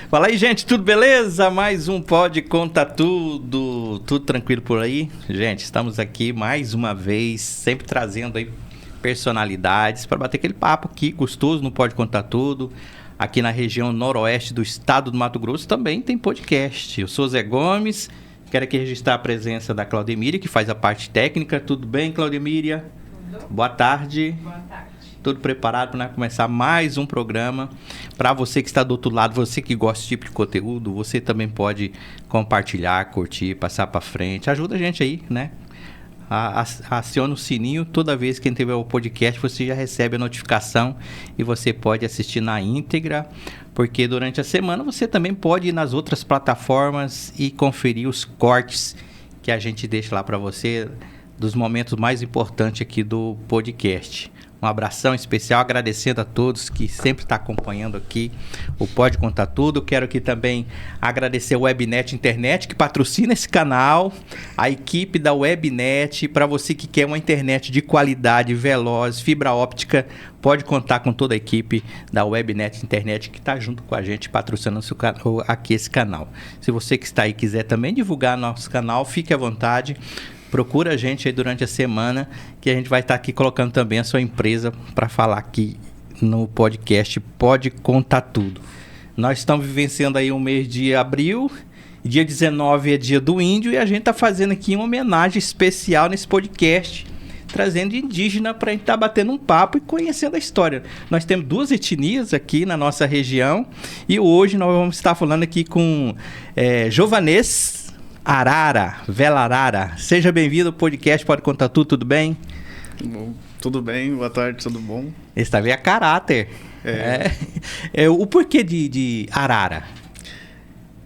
Fala aí, gente, tudo beleza? Mais um Pode Contar Tudo. Tudo tranquilo por aí? Gente, estamos aqui mais uma vez, sempre trazendo aí personalidades para bater aquele papo aqui gostoso no Pode Contar Tudo. Aqui na região noroeste do estado do Mato Grosso também tem podcast. Eu sou Zé Gomes, quero aqui registrar a presença da Claudemíria, que faz a parte técnica. Tudo bem, Claudemíria? Tudo. Boa tarde. Boa tarde. Tudo preparado para começar mais um programa. Para você que está do outro lado, você que gosta desse tipo de conteúdo, você também pode compartilhar, curtir, passar para frente. Ajuda a gente aí, né? Aciona o sininho. Toda vez que tiver o podcast, você já recebe a notificação e você pode assistir na íntegra, porque durante a semana você também pode ir nas outras plataformas e conferir os cortes que a gente deixa lá para você dos momentos mais importantes aqui do podcast. Um abração especial, agradecendo a todos que sempre estão acompanhando aqui o Pode Contar Tudo. Quero aqui também agradecer a Webnet Internet, que patrocina esse canal, a equipe da Webnet. Para você que quer uma internet de qualidade, veloz, fibra óptica, pode contar com toda a equipe da Webnet Internet, que está junto com a gente, patrocinando aqui esse canal. Se você que está aí quiser também divulgar nosso canal, fique à vontade. Procura a gente aí durante a semana, que a gente vai estar aqui colocando também a sua empresa para falar aqui no podcast Pode Contar Tudo. Nós estamos vivenciando aí um mês de abril, dia 19 é dia do índio, e a gente está fazendo aqui uma homenagem especial nesse podcast, trazendo indígena para a gente estar batendo um papo e conhecendo a história. Nós temos duas etnias aqui na nossa região, e hoje nós vamos estar falando aqui com Jovanês Arara, Vela Arara. Seja bem-vindo ao podcast Pode Contar Tudo, tudo bem? Bom, tudo bem, boa tarde, tudo bom? Esse tá bem a caráter. O porquê de Arara?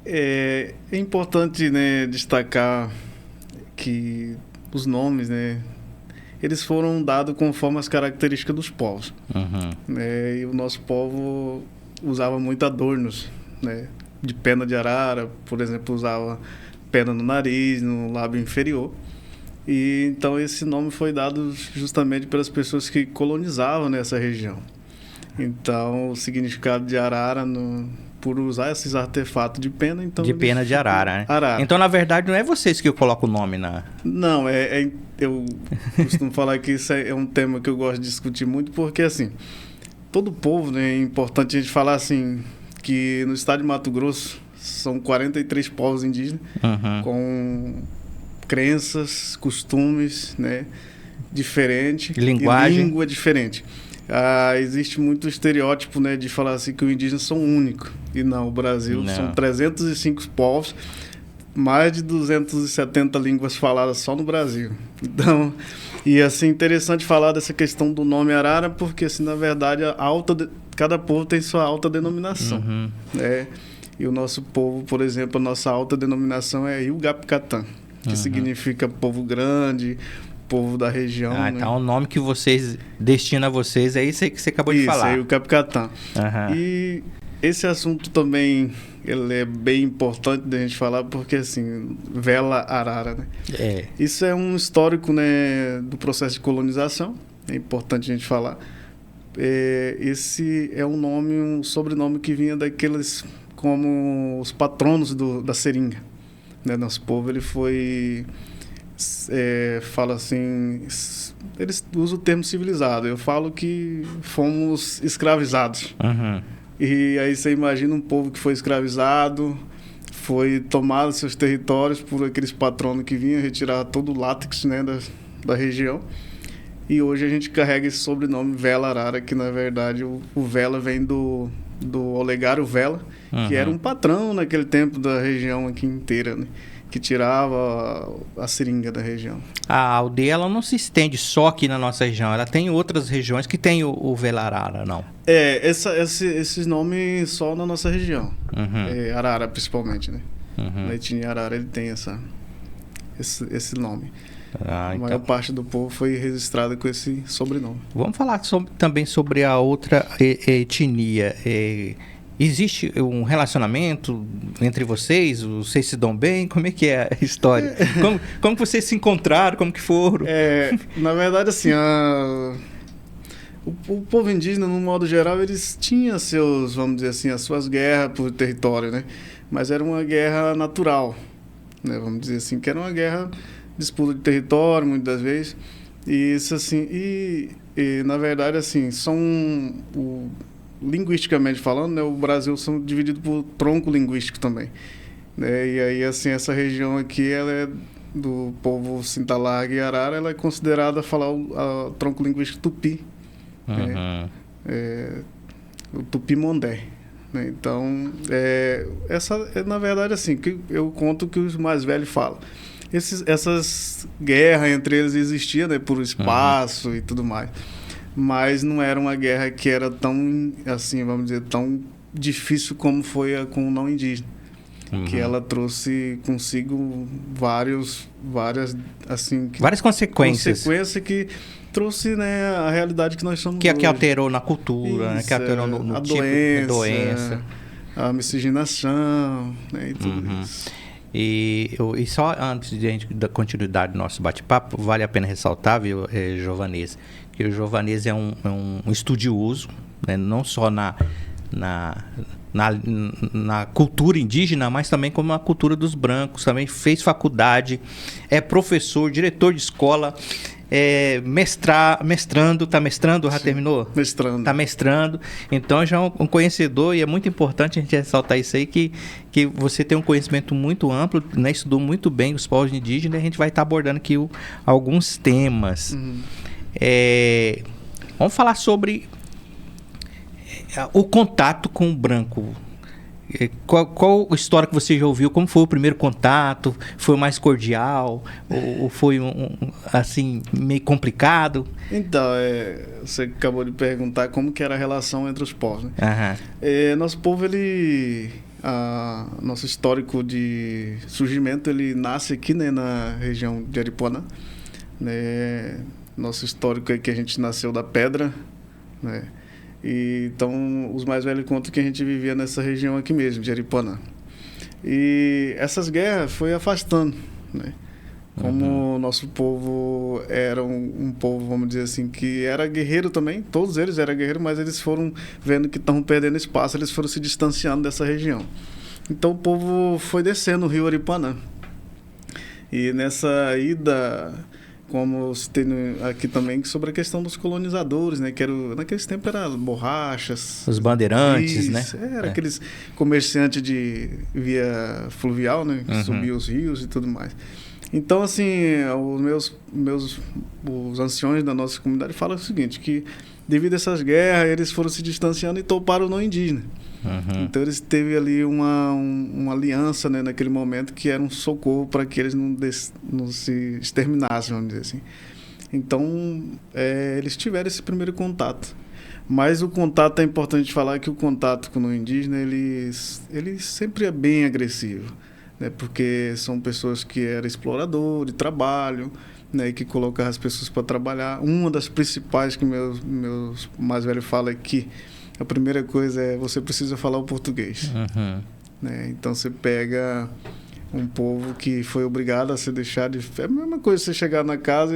É importante, né, destacar que os nomes, né, eles foram dados conforme as características dos povos. Uhum. E o nosso povo usava muito adornos, né, de pena de arara, por exemplo, usava pena no nariz, no lábio inferior. E então esse nome foi dado justamente pelas pessoas que colonizavam nessa região. Então o significado de arara, por usar esses artefatos de pena, então de pena de arara, né? Arara. Então na verdade não é vocês que colocam o nome na... Não, eu costumo falar que isso é um tema que eu gosto de discutir muito, porque assim, todo povo, né, é importante a gente falar assim, que no estado de Mato Grosso são 43 povos indígenas, uhum, com crenças, costumes, né, diferentes. Linguagem. E língua diferente. Existe muito estereótipo, né, de falar assim que os indígenas são únicos. E não, o Brasil são 305 povos, mais de 270 línguas faladas só no Brasil. Então, e assim, interessante falar dessa questão do nome Arara, porque assim, na verdade, cada povo tem sua alta denominação, uhum, né? E o nosso povo, por exemplo, a nossa alta denominação é Iugapcatã, que uhum, significa povo grande, povo da região. Então né? o nome que vocês destinam a vocês é isso aí que você acabou de falar. Isso, Iugapcatã. Uhum. E esse assunto também, ele é bem importante da gente falar, porque assim, Vela Arara, né? Isso é um histórico, né, do processo de colonização, é importante a gente falar. Esse é um sobrenome que vinha daqueles... como os patronos da seringa, né? Nosso povo, ele foi, fala assim, eles usam o termo civilizado, eu falo que fomos escravizados. Uhum. E aí você imagina um povo que foi escravizado, foi tomado seus territórios por aqueles patronos que vinham retirar todo o látex, né, da região. E hoje a gente carrega esse sobrenome Vela Arara, que na verdade o Vela vem do Olegário Vela, uhum, que era um patrão naquele tempo da região aqui inteira, né? Que tirava a seringa da região. A aldeia ela não se estende só aqui na nossa região, ela tem outras regiões que tem o Vela Arara, não? Esses nomes só na nossa região, uhum, Arara principalmente, né? Uhum. Na etnia Arara ele tem esse nome. A maior parte do povo foi registrada com esse sobrenome. Vamos falar também sobre a outra etnia. Existe um relacionamento entre vocês? Vocês se dão bem? Como é que é a história? Como que vocês se encontraram? Como que foram? Na verdade, assim, O povo indígena, no modo geral, eles tinham seus, vamos dizer assim, as suas guerras por território, né? Mas era uma guerra natural, né? Vamos dizer assim, que era uma guerra, disputa de território, muitas das vezes. E isso, assim, na verdade, assim, linguisticamente falando, né, o Brasil são dividido por tronco linguístico também, né? E aí, assim, essa região aqui, ela é do povo Cintalarga e Arara, ela é considerada falar o tronco linguístico tupi, né? O tupi-mondé, né? Então, essa é, na verdade, assim, que eu conto que os mais velhos falam. Essas guerras entre eles existiam, né, por espaço e tudo mais. Mas não era uma guerra que era tão, assim, vamos dizer, tão difícil como foi a com o não indígena. Que ela trouxe consigo várias, assim... várias consequências. Consequências que trouxe, né, a realidade que nós somos que hoje. alterou na cultura, isso, né? Que alterou no tipo de doença. A miscigenação, né, e tudo isso. E só antes de a gente dar continuidade do nosso bate-papo, vale a pena ressaltar, viu, Giovanese, que o Giovanese é um estudioso, né, não só na cultura indígena, mas também como na cultura dos brancos. Também fez faculdade, é professor, diretor de escola, mestrando, já Sim, terminou? Mestrando. Está mestrando. Então já é um conhecedor, e é muito importante a gente ressaltar isso aí, que você tem um conhecimento muito amplo, né? Estudou muito bem os povos indígenas, e a gente vai estar abordando aqui alguns temas. Vamos falar sobre o contato com o branco. Qual história que você já ouviu? Como foi o primeiro contato? Foi mais cordial? Ou foi assim, meio complicado? Então, você acabou de perguntar como que era a relação entre os povos, né? Nosso povo, nosso histórico de surgimento, ele nasce aqui, né, na região de Aripuanã, né? Nosso histórico é que a gente nasceu da pedra, né? Então, os mais velhos contam que a gente vivia nessa região aqui mesmo, de Aripuanã. E essas guerras foi afastando, né? Como o nosso povo era um povo, vamos dizer assim, que era guerreiro também, todos eles eram guerreiros, mas eles foram vendo que estavam perdendo espaço, eles foram se distanciando dessa região. Então, o povo foi descendo o rio Aripuanã. E nessa ida... como se tem aqui também, sobre a questão dos colonizadores, né? Que naqueles tempos eram borrachas. Os bandeirantes, né? Era aqueles comerciantes de via fluvial, né? Que subiam os rios e tudo mais. Então, assim, os anciões da nossa comunidade falam o seguinte, que devido a essas guerras, eles foram se distanciando e toparam o não indígena. Então eles teve ali uma aliança, né, naquele momento, que era um socorro para que eles não se exterminassem, vamos dizer assim. Então eles tiveram esse primeiro contato. Mas o contato, é importante falar que o contato com o indígena, ele sempre é bem agressivo, né, porque são pessoas que eram exploradores de trabalho, né, e que colocavam as pessoas para trabalhar. Uma das principais que meus mais velhos falam é que a primeira coisa é você precisa falar o português. Né? Então você pega um povo que foi obrigado a se deixar de... É a mesma coisa você chegar na casa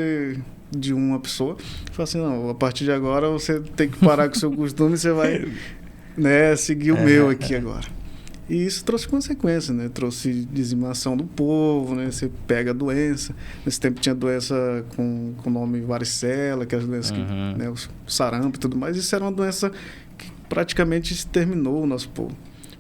de uma pessoa e falar assim, não, a partir de agora você tem que parar com o seu costume e você vai, né, seguir o meu aqui agora. E isso trouxe consequências, né? Trouxe dizimação do povo, né? Você pega a doença. Nesse tempo tinha doença com o nome varicela, que é as doenças que, né, o sarampo e tudo mais. Isso era uma doença que praticamente exterminou o nosso povo,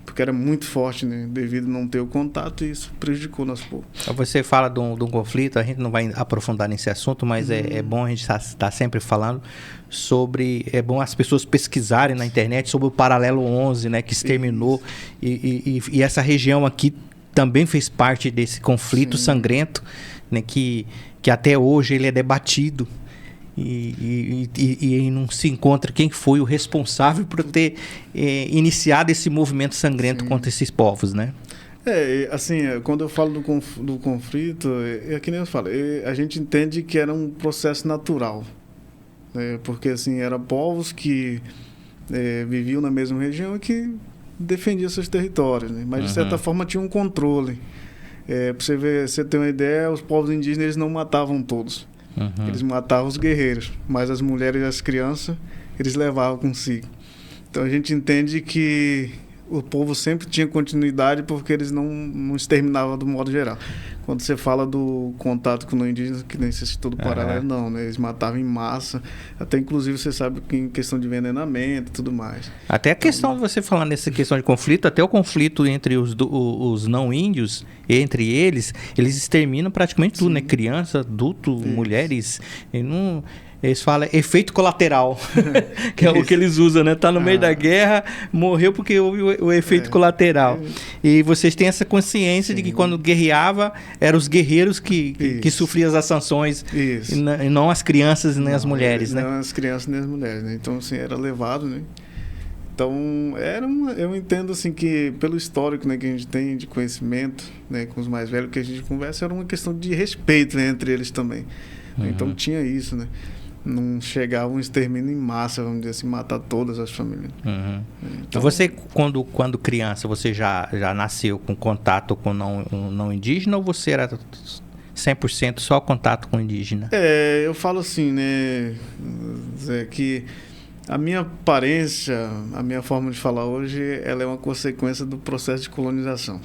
porque era muito forte, né? Devido a não ter o contato, e isso prejudicou o nosso povo. Você fala de um conflito, a gente não vai aprofundar nesse assunto, mas é bom a gente estar sempre falando sobre... É bom as pessoas pesquisarem na internet sobre o Paralelo 11, né? Que exterminou, e essa região aqui também fez parte desse conflito sangrento, né? Que até hoje ele é debatido. E não se encontra quem foi o responsável por ter iniciado esse movimento sangrento contra esses povos, né? Assim, quando eu falo do conflito, é que nem eu falo, a gente entende que era um processo natural, né? Porque, assim, eram povos que viviam na mesma região e que defendiam seus territórios, né? Mas, de certa forma, tinha um controle. Para você ter uma ideia, os povos indígenas eles não matavam todos. Eles matavam os guerreiros, mas as mulheres e as crianças, eles levavam consigo. Então a gente entende que o povo sempre tinha continuidade porque eles não exterminavam do modo geral. Quando você fala do contato com o não indígena, que nem se citou do Paralelo, não, né? Eles matavam em massa, até inclusive você sabe que em questão de envenenamento e tudo mais. Até a questão de você falar nessa questão de conflito, até o conflito entre os não índios, entre eles exterminam praticamente tudo, né? Criança, adulto, mulheres, e não... Eles falam efeito colateral, que é o que eles usam, né? Tá no meio da guerra, morreu porque houve o efeito colateral. E vocês têm essa consciência de que quando guerreava, eram os guerreiros que sofriam as sanções, e não as crianças nem as mulheres, né? Não as crianças nem as mulheres, né? Então, assim, era levado, né? Então, eu entendo, assim, que pelo histórico, né, que a gente tem de conhecimento, né, com os mais velhos que a gente conversa, era uma questão de respeito, né, entre eles também. Então, tinha isso, né? Não chegava um extermínio em massa, vamos dizer assim, matar todas as famílias. Então, você, quando criança, você já nasceu com contato com não indígena ou você era 100% só contato com indígena? Eu falo assim, né, Zé, que a minha aparência, a minha forma de falar hoje, ela é uma consequência do processo de colonização,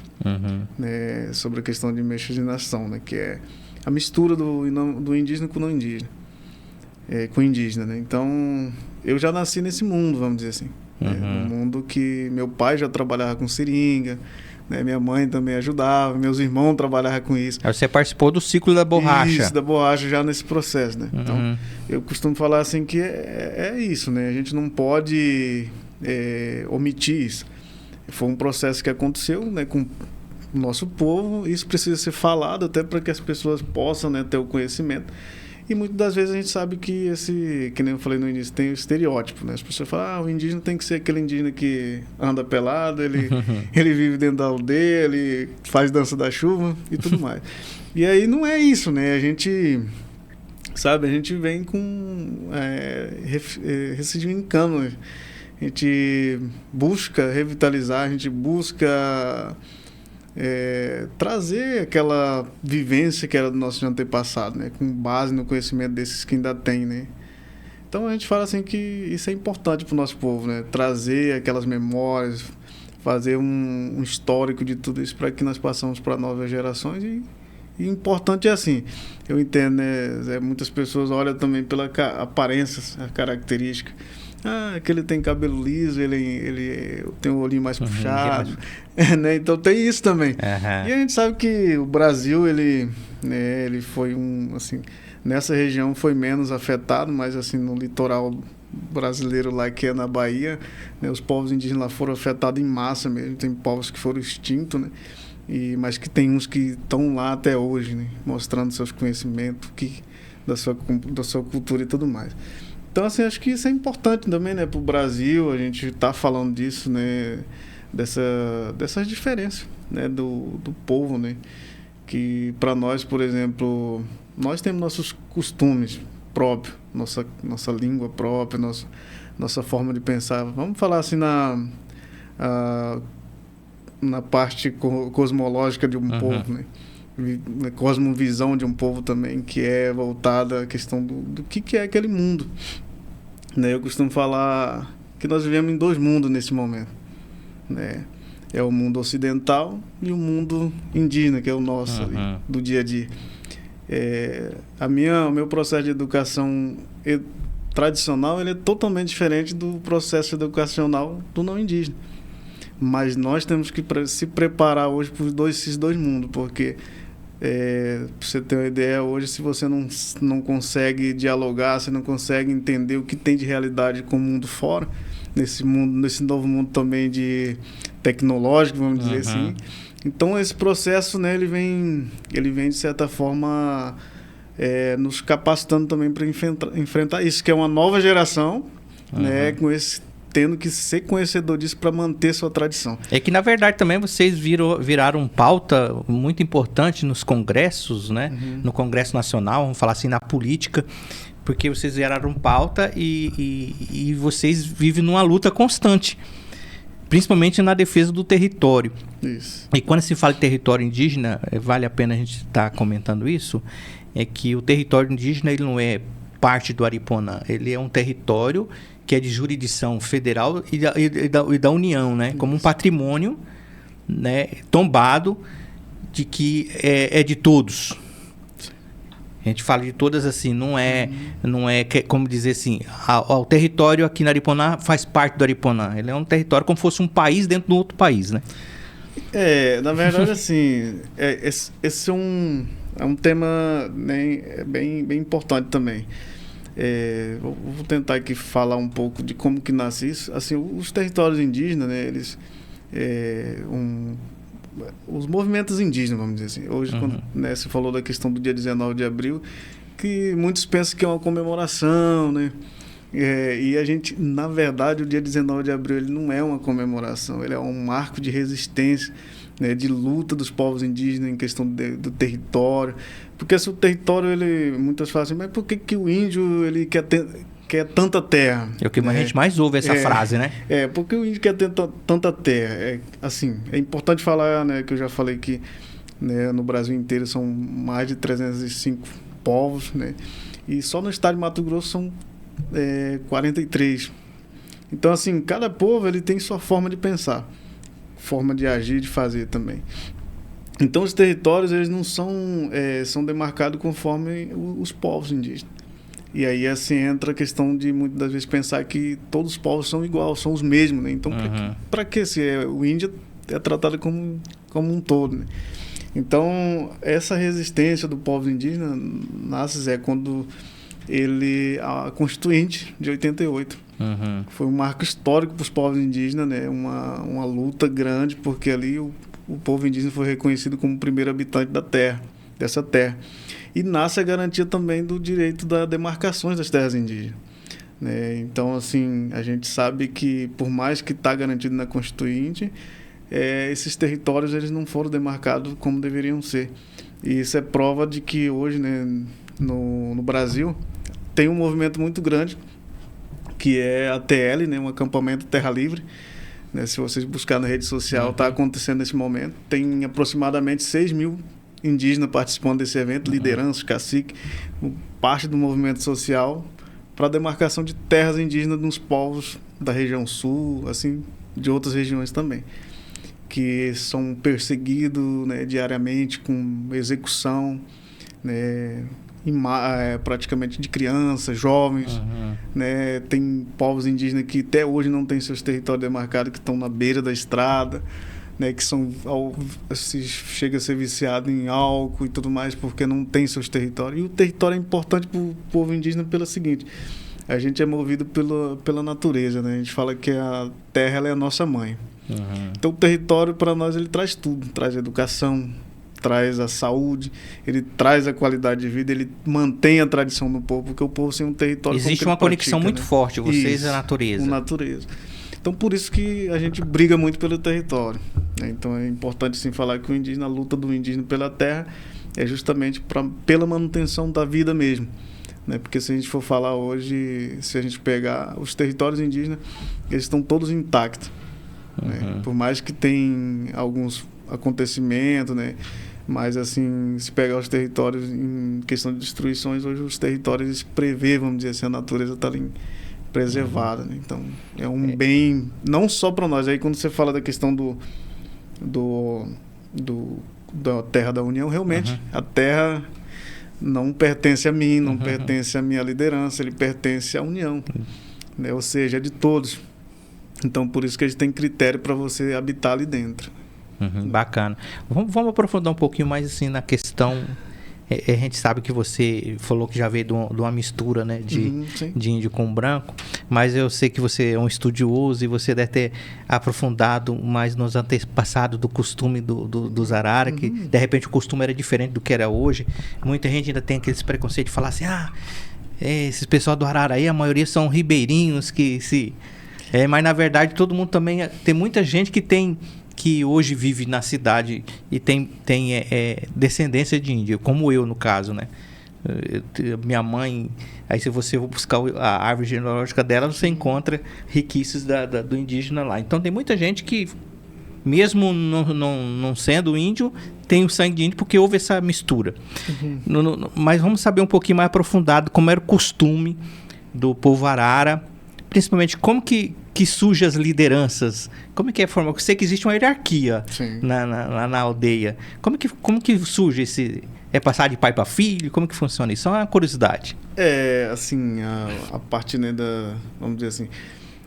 né, sobre a questão de miscigenação, né, que é a mistura do indígena com o não indígena. Com indígena, né? Então, eu já nasci nesse mundo, vamos dizer assim. Um mundo que meu pai já trabalhava com seringa, né? Minha mãe também ajudava, meus irmãos trabalhavam com isso. Aí você participou do ciclo da borracha. Isso, da borracha já nesse processo, né? Então, eu costumo falar assim que é isso, né? A gente não pode omitir isso. Foi um processo que aconteceu, né, com o nosso povo, isso precisa ser falado até para que as pessoas possam, né, ter o conhecimento. E muitas das vezes a gente sabe que que nem eu falei no início, tem o estereótipo, né? As pessoas falam, o indígena tem que ser aquele indígena que anda pelado, ele vive dentro da aldeia, ele faz dança da chuva e tudo mais. E aí não é isso, né? A gente vem com recidificando, né? A gente busca revitalizar, a gente busca trazer aquela vivência que era do nosso antepassado, né? Com base no conhecimento desses que ainda tem, né? Então a gente fala assim que isso é importante para o nosso povo, né? Trazer aquelas memórias, fazer um histórico de tudo isso para que nós passamos para novas gerações e importante é assim, eu entendo, né? Muitas pessoas olham também pela aparência, a característica. Que ele tem cabelo liso, ele tem o olhinho mais puxado, né? Então tem isso também. E a gente sabe que o Brasil, ele foi assim, nessa região foi menos afetado, mas assim, no litoral brasileiro lá, que é na Bahia, né, os povos indígenas lá foram afetados em massa mesmo, tem povos que foram extintos, né? Mas que tem uns que estão lá até hoje, né? Mostrando seus conhecimentos da sua cultura e tudo mais. Então, assim, acho que isso é importante também, né, para o Brasil, a gente está falando disso, né, dessas diferenças, né, do povo, né, que para nós, por exemplo, nós temos nossos costumes próprios, nossa língua própria, nossa forma de pensar. Vamos falar assim na parte cosmológica de um povo, né, cosmovisão de um povo também, que é voltada à questão do que é aquele mundo, né? Eu costumo falar que nós vivemos em dois mundos nesse momento, né? É o mundo ocidental e o mundo indígena, que é o nosso ali, do dia a dia. O meu processo de educação tradicional, ele é totalmente diferente do processo educacional do não indígena. Mas nós temos que se preparar hoje para esses dois mundos, porque pra você ter uma ideia, hoje, se você não consegue dialogar, você não consegue entender o que tem de realidade com o mundo fora, nesse novo mundo também de tecnológico, vamos dizer assim. Então, esse processo, né, ele vem de certa forma nos capacitando também para enfrentar isso, que é uma nova geração, né, tendo que ser conhecedor disso para manter sua tradição. É que, na verdade, também vocês viraram pauta muito importante nos congressos, né? No Congresso Nacional, vamos falar assim, na política, porque vocês viraram pauta e vocês vivem numa luta constante, principalmente na defesa do território. Isso. E quando se fala de território indígena, vale a pena a gente estar comentando isso, é que o território indígena, ele não é parte do Aripuanã, ele é um território que é de jurisdição federal e da União, né? Como um patrimônio, né, tombado, de que é de todos. A gente fala de todas assim, não é como dizer assim, o território aqui na Aripuanã faz parte do Aripuanã. Ele é um território como se fosse um país dentro de outro país, né? Na verdade, assim, esse é um tema, né, bem importante também. Vou tentar aqui falar um pouco de como que nasce isso. Assim, os territórios indígenas, né, eles... os movimentos indígenas, vamos dizer assim. Hoje, quando, né, você falou da questão do dia 19 de abril, que muitos pensam que é uma comemoração, né? E a gente, na verdade, o dia 19 de abril ele não é uma comemoração, ele é um marco de resistência, né, de luta dos povos indígenas em questão do território. Porque se o território, muitas falam assim, mas por que o índio ele quer tanta terra? É o que a gente mais ouve essa frase, né? Porque o índio quer ter tanta terra. Assim, é importante falar, né, que eu já falei que, né, no Brasil inteiro são mais de 305 povos, né? E só no estado de Mato Grosso são 43. Então, assim, cada povo ele tem sua forma de pensar, forma de agir, de fazer também. Então, os territórios eles não são demarcados conforme os povos indígenas. E aí, assim, entra a questão de, muitas das vezes, pensar que todos os povos são iguais, são os mesmos, né? Então, para que se o índio é tratado como um todo, né? Então, essa resistência do povo indígena nasce, quando a Constituinte de 88 foi um marco histórico para os povos indígenas, né? Uma luta grande, porque ali o povo indígena foi reconhecido como o primeiro habitante dessa terra. E nasce a garantia também do direito das demarcações das terras indígenas, né? Então, assim, a gente sabe que, por mais que está garantido na Constituinte, esses territórios eles não foram demarcados como deveriam ser. E isso é prova de que hoje, né, no Brasil, tem um movimento muito grande, que é a TL, né, um acampamento Terra Livre. Né, se vocês buscarem na rede social, está acontecendo nesse momento. Tem aproximadamente 6 mil indígenas participando desse evento, lideranças, cacique, parte do movimento social para a demarcação de terras indígenas nos povos da região sul, assim, de outras regiões também, que são perseguidos, né, diariamente com execução, né, praticamente de crianças, jovens, né, tem povos indígenas que até hoje não têm seus territórios demarcados, que estão na beira da estrada, né, que chega a ser viciado em álcool e tudo mais, porque não tem seus territórios. E o território é importante para o povo indígena pelo seguinte: a gente é movido pela natureza, né? A gente fala que a terra ela é a nossa mãe. Então o território para nós ele traz tudo, traz educação, traz a saúde, ele traz a qualidade de vida, ele mantém a tradição do povo, porque o povo sem um território... Existe uma conexão muito forte, vocês e a natureza. Com a natureza. Então, por isso que a gente briga muito pelo território, né? Então, é importante, sim, falar que a luta do indígena pela terra é justamente pela manutenção da vida mesmo, né? Porque se a gente for falar hoje, se a gente pegar os territórios indígenas, eles estão todos intactos, né? Por mais que tem alguns acontecimentos, né? Mas, assim, se pegar os territórios em questão de destruições, hoje os territórios prevê, vamos dizer assim, a natureza está ali preservada, né? Então é um bem não só para nós. Aí quando você fala da questão da terra da União, realmente a terra não pertence a mim, não pertence à minha liderança, ele pertence à União, né? Ou seja, é de todos. Então por isso que a gente tem critério para você habitar ali dentro. Bacana. Vamos aprofundar um pouquinho mais assim na questão. A gente sabe que você falou que já veio de uma mistura, né, de índio com branco, mas eu sei que você é um estudioso e você deve ter aprofundado mais nos antepassados do costume dos Arara, que de repente o costume era diferente do que era hoje. Muita gente ainda tem aqueles preconceitos de falar assim, esses pessoal do Arara aí, a maioria são ribeirinhos mas na verdade todo mundo também, tem muita gente que hoje vive na cidade e tem descendência de índio, como eu, no caso, né? Minha mãe, aí se você for buscar a árvore genealógica dela, você encontra riquícios do indígena lá. Então tem muita gente que, mesmo não sendo índio, tem o sangue de índio porque houve essa mistura. Mas vamos saber um pouquinho mais aprofundado como era o costume do povo Arara principalmente, como que surge as lideranças? Como é que é a forma? Eu sei que existe uma hierarquia lá na aldeia. Como que surge esse... É passar de pai para filho? Como que funciona isso? É uma curiosidade. Assim, a parte, né, vamos dizer assim,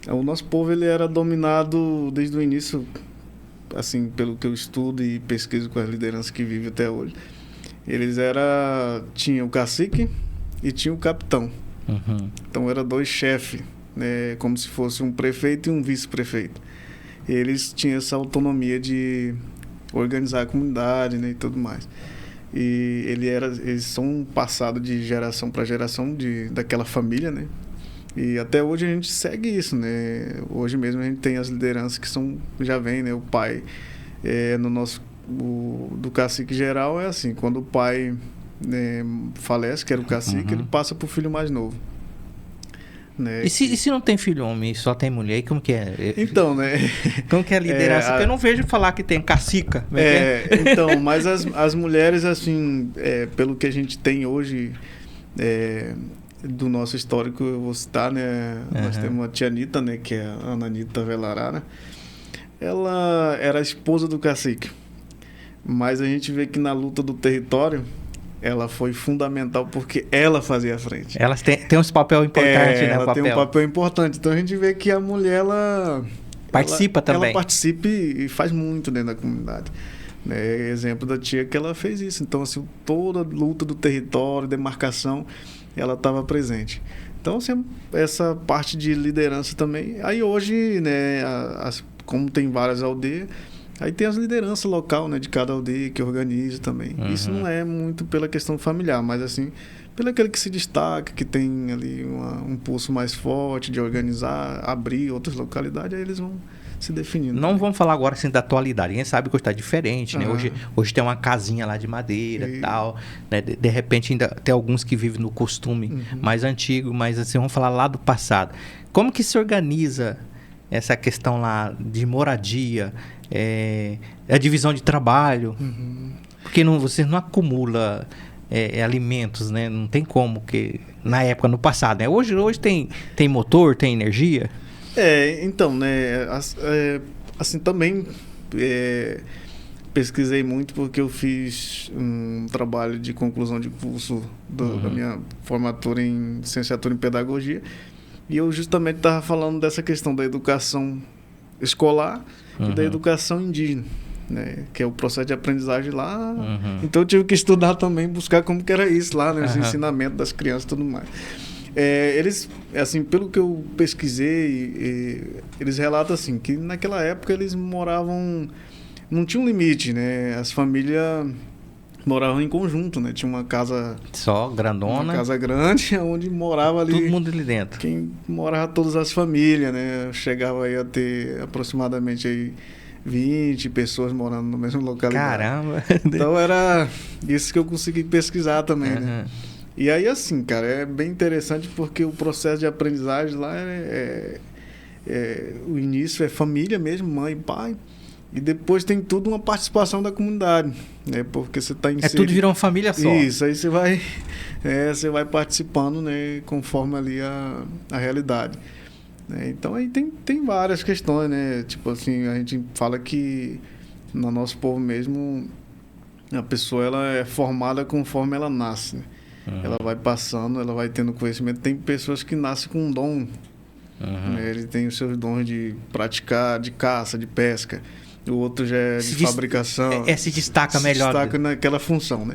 o nosso povo, ele era dominado desde o início, assim, pelo que eu estudo e pesquiso com as lideranças que vivem até hoje. Tinha o cacique e tinha o capitão. Uhum. Então, eram dois chefes, né, como se fosse um prefeito e um vice-prefeito. Eles tinham essa autonomia de organizar a comunidade, né, e tudo mais. E eles são passados de geração para geração daquela família, né? E até hoje a gente segue isso, né? Hoje mesmo a gente tem as lideranças que já vem, né? O pai, do cacique geral é assim, quando o pai, né, falece, que era o cacique, ele passa para o filho mais novo. Né? E se não tem filho homem, só tem mulher, como que é? Então, né? Como que é a liderança? Porque eu não vejo falar que tem cacica. Então, mas as mulheres, assim, pelo que a gente tem hoje, do nosso histórico, eu vou citar, né? Nós temos a tia Anitta, né? Que é a Ana Anitta Velarara. Ela era a esposa do cacique. Mas a gente vê que na luta do território, ela foi fundamental porque ela fazia a frente. Ela tem um papel importante, né? Ela tem um papel importante. Então a gente vê que a mulher, participa também. Ela participa e faz muito dentro da comunidade. Né? Exemplo da tia que ela fez isso. Então, assim, toda a luta do território, demarcação, ela estava presente. Então, assim, essa parte de liderança também. Aí hoje, né, como tem várias aldeias, aí tem as lideranças local, né, de cada aldeia que organiza também. Isso não é muito pela questão familiar, mas assim, pelo aquele que se destaca, que tem ali um pulso mais forte de organizar, abrir outras localidades, aí eles vão se definindo. Não vamos falar agora assim da atualidade. Quem sabe que hoje está diferente, né? Hoje tem uma casinha lá de madeira e tal. Né? De repente ainda tem alguns que vivem no costume mais antigo, mas assim, vamos falar lá do passado. Como que se organiza essa questão lá de moradia, a divisão de trabalho? Porque você não acumula alimentos, né? Não tem como, que na época, no passado, né? Hoje tem motor, tem energia. Então, né? Assim, também pesquisei muito porque eu fiz um trabalho de conclusão de curso da minha formatura em licenciatura em pedagogia. E eu justamente estava falando dessa questão da educação escolar e da educação indígena, né? Que é o processo de aprendizagem lá. Então eu tive que estudar também, buscar como que era isso lá, né? Os ensinamentos das crianças e tudo mais. Eles, assim, pelo que eu pesquisei, eles relatam assim, que naquela época eles moravam... Não tinha um limite, né? As famílias moravam em conjunto, né? Tinha uma casa... Só, grandona. Uma casa grande, onde morava ali... Todo mundo ali dentro. Quem morava, todas as famílias, né? Chegava aí a ter aproximadamente aí 20 pessoas morando no mesmo localidade. Caramba! Então era isso que eu consegui pesquisar também, né? E aí, assim, cara, é bem interessante porque o processo de aprendizagem lá o início é família mesmo, mãe e pai. E depois tem tudo uma participação da comunidade, né? Porque você está inserido... tudo virou uma família só. Isso, aí você vai participando, né? Conforme ali a realidade. Né? Então aí tem várias questões, né? Tipo assim, a gente fala que no nosso povo mesmo, a pessoa ela é formada conforme ela nasce, né? Ela vai passando, ela vai tendo conhecimento. Tem pessoas que nascem com um dom. Né? Ele tem os seus dons de praticar, de caça, de pesca. O outro já é de fabricação. Se destaca melhor. Se destaca naquela função, né?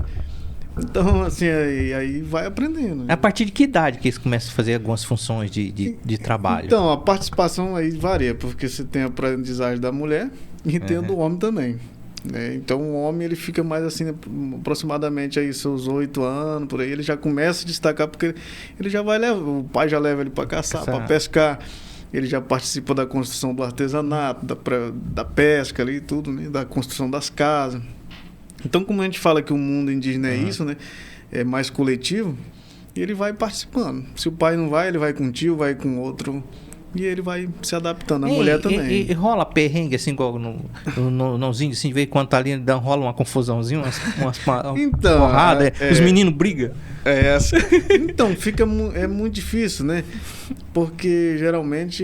Então, assim, aí vai aprendendo. A partir de que idade que eles começam a fazer algumas funções de trabalho? Então, a participação aí varia, porque você tem a aprendizagem da mulher e tem a do homem também. Né? Então, o homem ele fica mais assim, aproximadamente aí seus 8 anos, por aí, ele já começa a destacar, porque ele já vai levar, o pai já leva ele para caçar, para pescar. Ele já participa da construção do artesanato, da pesca ali e tudo, né? Da construção das casas. Então, como a gente fala que o mundo indígena é isso, né? É mais coletivo, e ele vai participando. Se o pai não vai, ele vai com o tio, vai com outro, e ele vai se adaptando. A mulher também. E rola perrengue, assim, igual nos índios, assim, de vez em quando tá ali, rola uma confusãozinha, umas então, porrada, os meninos brigam. Então, é muito difícil, né? Porque geralmente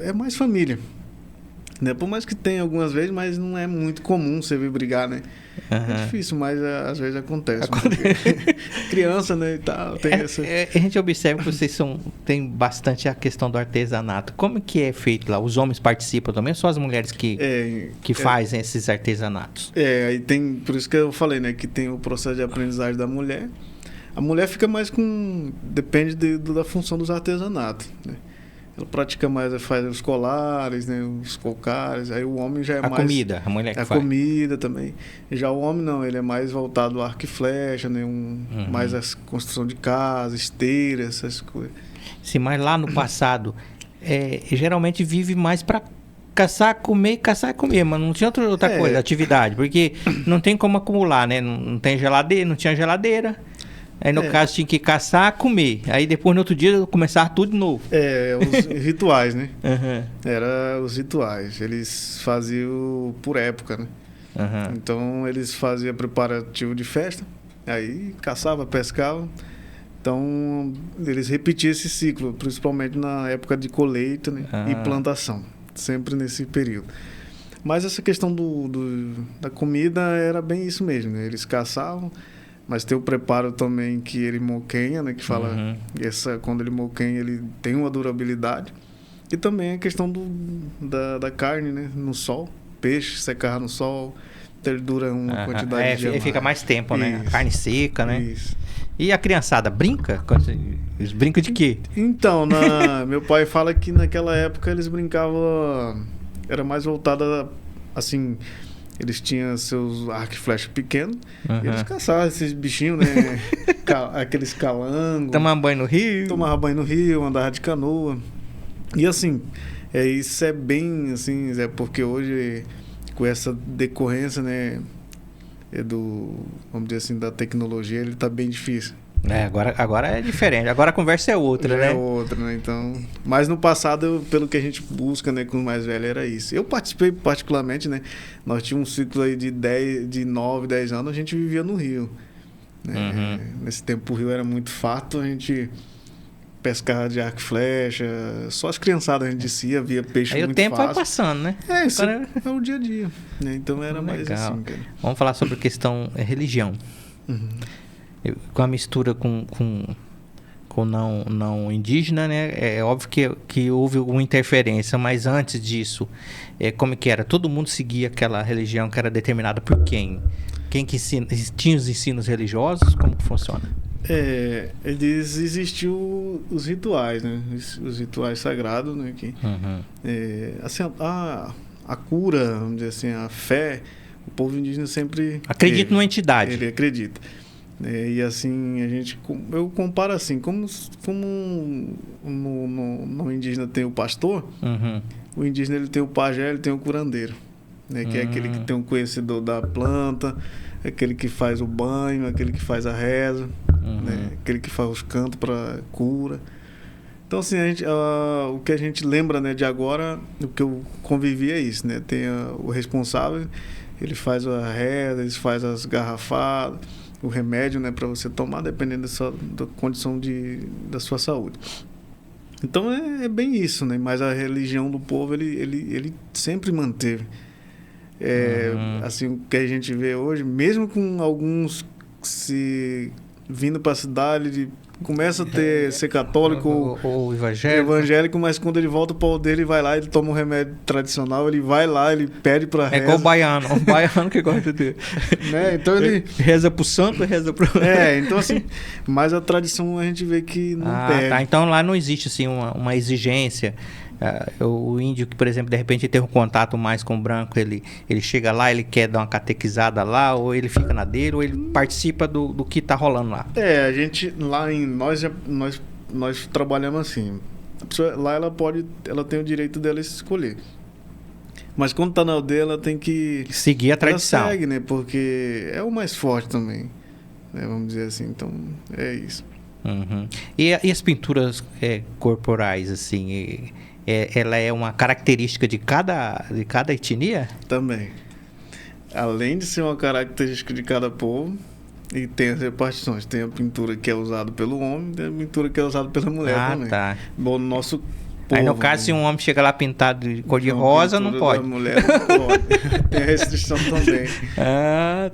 é mais família. Né? Por mais que tenha algumas vezes, mas não é muito comum você ver brigar, né? É difícil, mas às vezes acontece. Criança, né, e tal, tem essa... A gente observa que vocês tem bastante a questão do artesanato. Como que é feito lá? Os homens participam também ou só as mulheres que fazem esses artesanatos? Aí tem, por isso que eu falei, né, que tem o processo de aprendizagem da mulher. A mulher fica mais depende da função dos artesanatos, né? Ela pratica mais, faz os colares, né, os cocares. Aí o homem já é mais... A comida, a mulher que faz. A comida também. Já o homem não, ele é mais voltado ao arco e flecha, né, mais a construção de casa, esteiras, essas coisas. Sim, mas lá no passado, geralmente vive mais para caçar, comer, mas não tinha outra coisa, atividade, porque não tem como acumular, né? Não tem geladeira, não tinha geladeira. Aí, no caso, tinha que caçar, comer. Aí, depois, no outro dia, começar tudo de novo. Os rituais, né? Era os rituais. Eles faziam por época, né? Então, eles faziam preparativo de festa. Aí, caçava, pescava. Então, eles repetiam esse ciclo, principalmente na época de colheita, né? E plantação. Sempre nesse período. Mas essa questão da comida era bem isso mesmo, né? Eles caçavam. Mas tem o preparo também que ele moquenha, né? Que fala quando ele moquenha, ele tem uma durabilidade. E também a questão da carne, né? No sol. Peixe secar no sol. Então ele dura uma quantidade de dias. Fica mais tempo, né? Isso. A carne seca, né? Isso. E a criançada brinca? Eles brincam de quê? Então, meu pai fala que naquela época eles brincavam... Era mais voltada, assim... Eles tinham seus arco e flecha pequenos. E eles caçavam esses bichinhos, né? Aqueles calangos. Tomava banho no rio. Andava de canoa. E assim, isso é bem assim, porque hoje, com essa decorrência, né? Vamos dizer assim, da tecnologia, ele tá bem difícil. Agora é diferente. Agora a conversa é outra, né? É outra, né? Então, mas no passado, pelo que a gente busca, né, com o mais velho, era isso. Eu participei particularmente, né? Nós tínhamos um ciclo aí de 9, 10 anos, a gente vivia no rio. Né? Nesse tempo o rio era muito farto, a gente pescava de arco e flecha, só as criançadas a gente descia, via peixe aí muito fácil. Aí o tempo vai passando, né? Isso é o dia a dia. Né? Então era mais assim, cara. Vamos falar sobre a questão religião. Com a mistura com não indígena, né? É óbvio que houve alguma interferência, mas antes disso, como que era? Todo mundo seguia aquela religião que era determinada por quem? Quem que tinha os ensinos religiosos? Como que funciona? Existiam os rituais, né? Os rituais sagrados, né? Assim, a cura, vamos dizer assim, a fé, o povo indígena sempre... Acredita numa entidade. Ele acredita. E assim, eu comparo assim, como no indígena tem o pastor, o indígena ele tem o pajé, ele tem o curandeiro, né? Que é aquele que tem um conhecedor da planta, aquele que faz o banho, aquele que faz a reza, né? Aquele que faz os cantos para cura. Então assim, o que a gente lembra, né, de agora, o que eu convivi é isso, né? Tem o responsável, ele faz a reza, ele faz as garrafadas, o remédio, né, para você tomar, dependendo da condição da sua saúde. Então é bem isso, né? Mas a religião do povo ele sempre manteve. Assim, o que a gente vê hoje, mesmo com alguns vindo para a cidade, começa a ser católico ou evangélico, mas quando ele volta para o dele, ele vai lá, ele toma um remédio tradicional, ele vai lá, ele pede para reza. Igual o baiano que gosta de... né? Então ele reza pro santo, reza pro... então assim, mas a tradição a gente vê que não perde. Tá. Então lá não existe assim uma exigência. O índio que, por exemplo, de repente tem um contato mais com o branco, ele chega lá, ele quer dar uma catequizada lá, ou ele fica na dele, ou ele participa do que tá rolando lá. A gente lá nós trabalhamos assim. A pessoa, lá ela tem o direito dela escolher. Mas quando tá na aldeia, ela tem que seguir a tradição. Ela segue, né? Porque é o mais forte também, né? Vamos dizer assim. Então é isso. Uhum. E as pinturas corporais, assim, ela é uma característica de cada etnia? Também. Além de ser uma característica de cada povo, e tem as repartições. Tem a pintura que é usada pelo homem, tem a pintura que é usada pela mulher também. Tá. Bom, no nosso Aí, no povo, caso, se um homem chega lá pintado de cor de rosa, não pode. Da mulher não pode. Tem restrição também.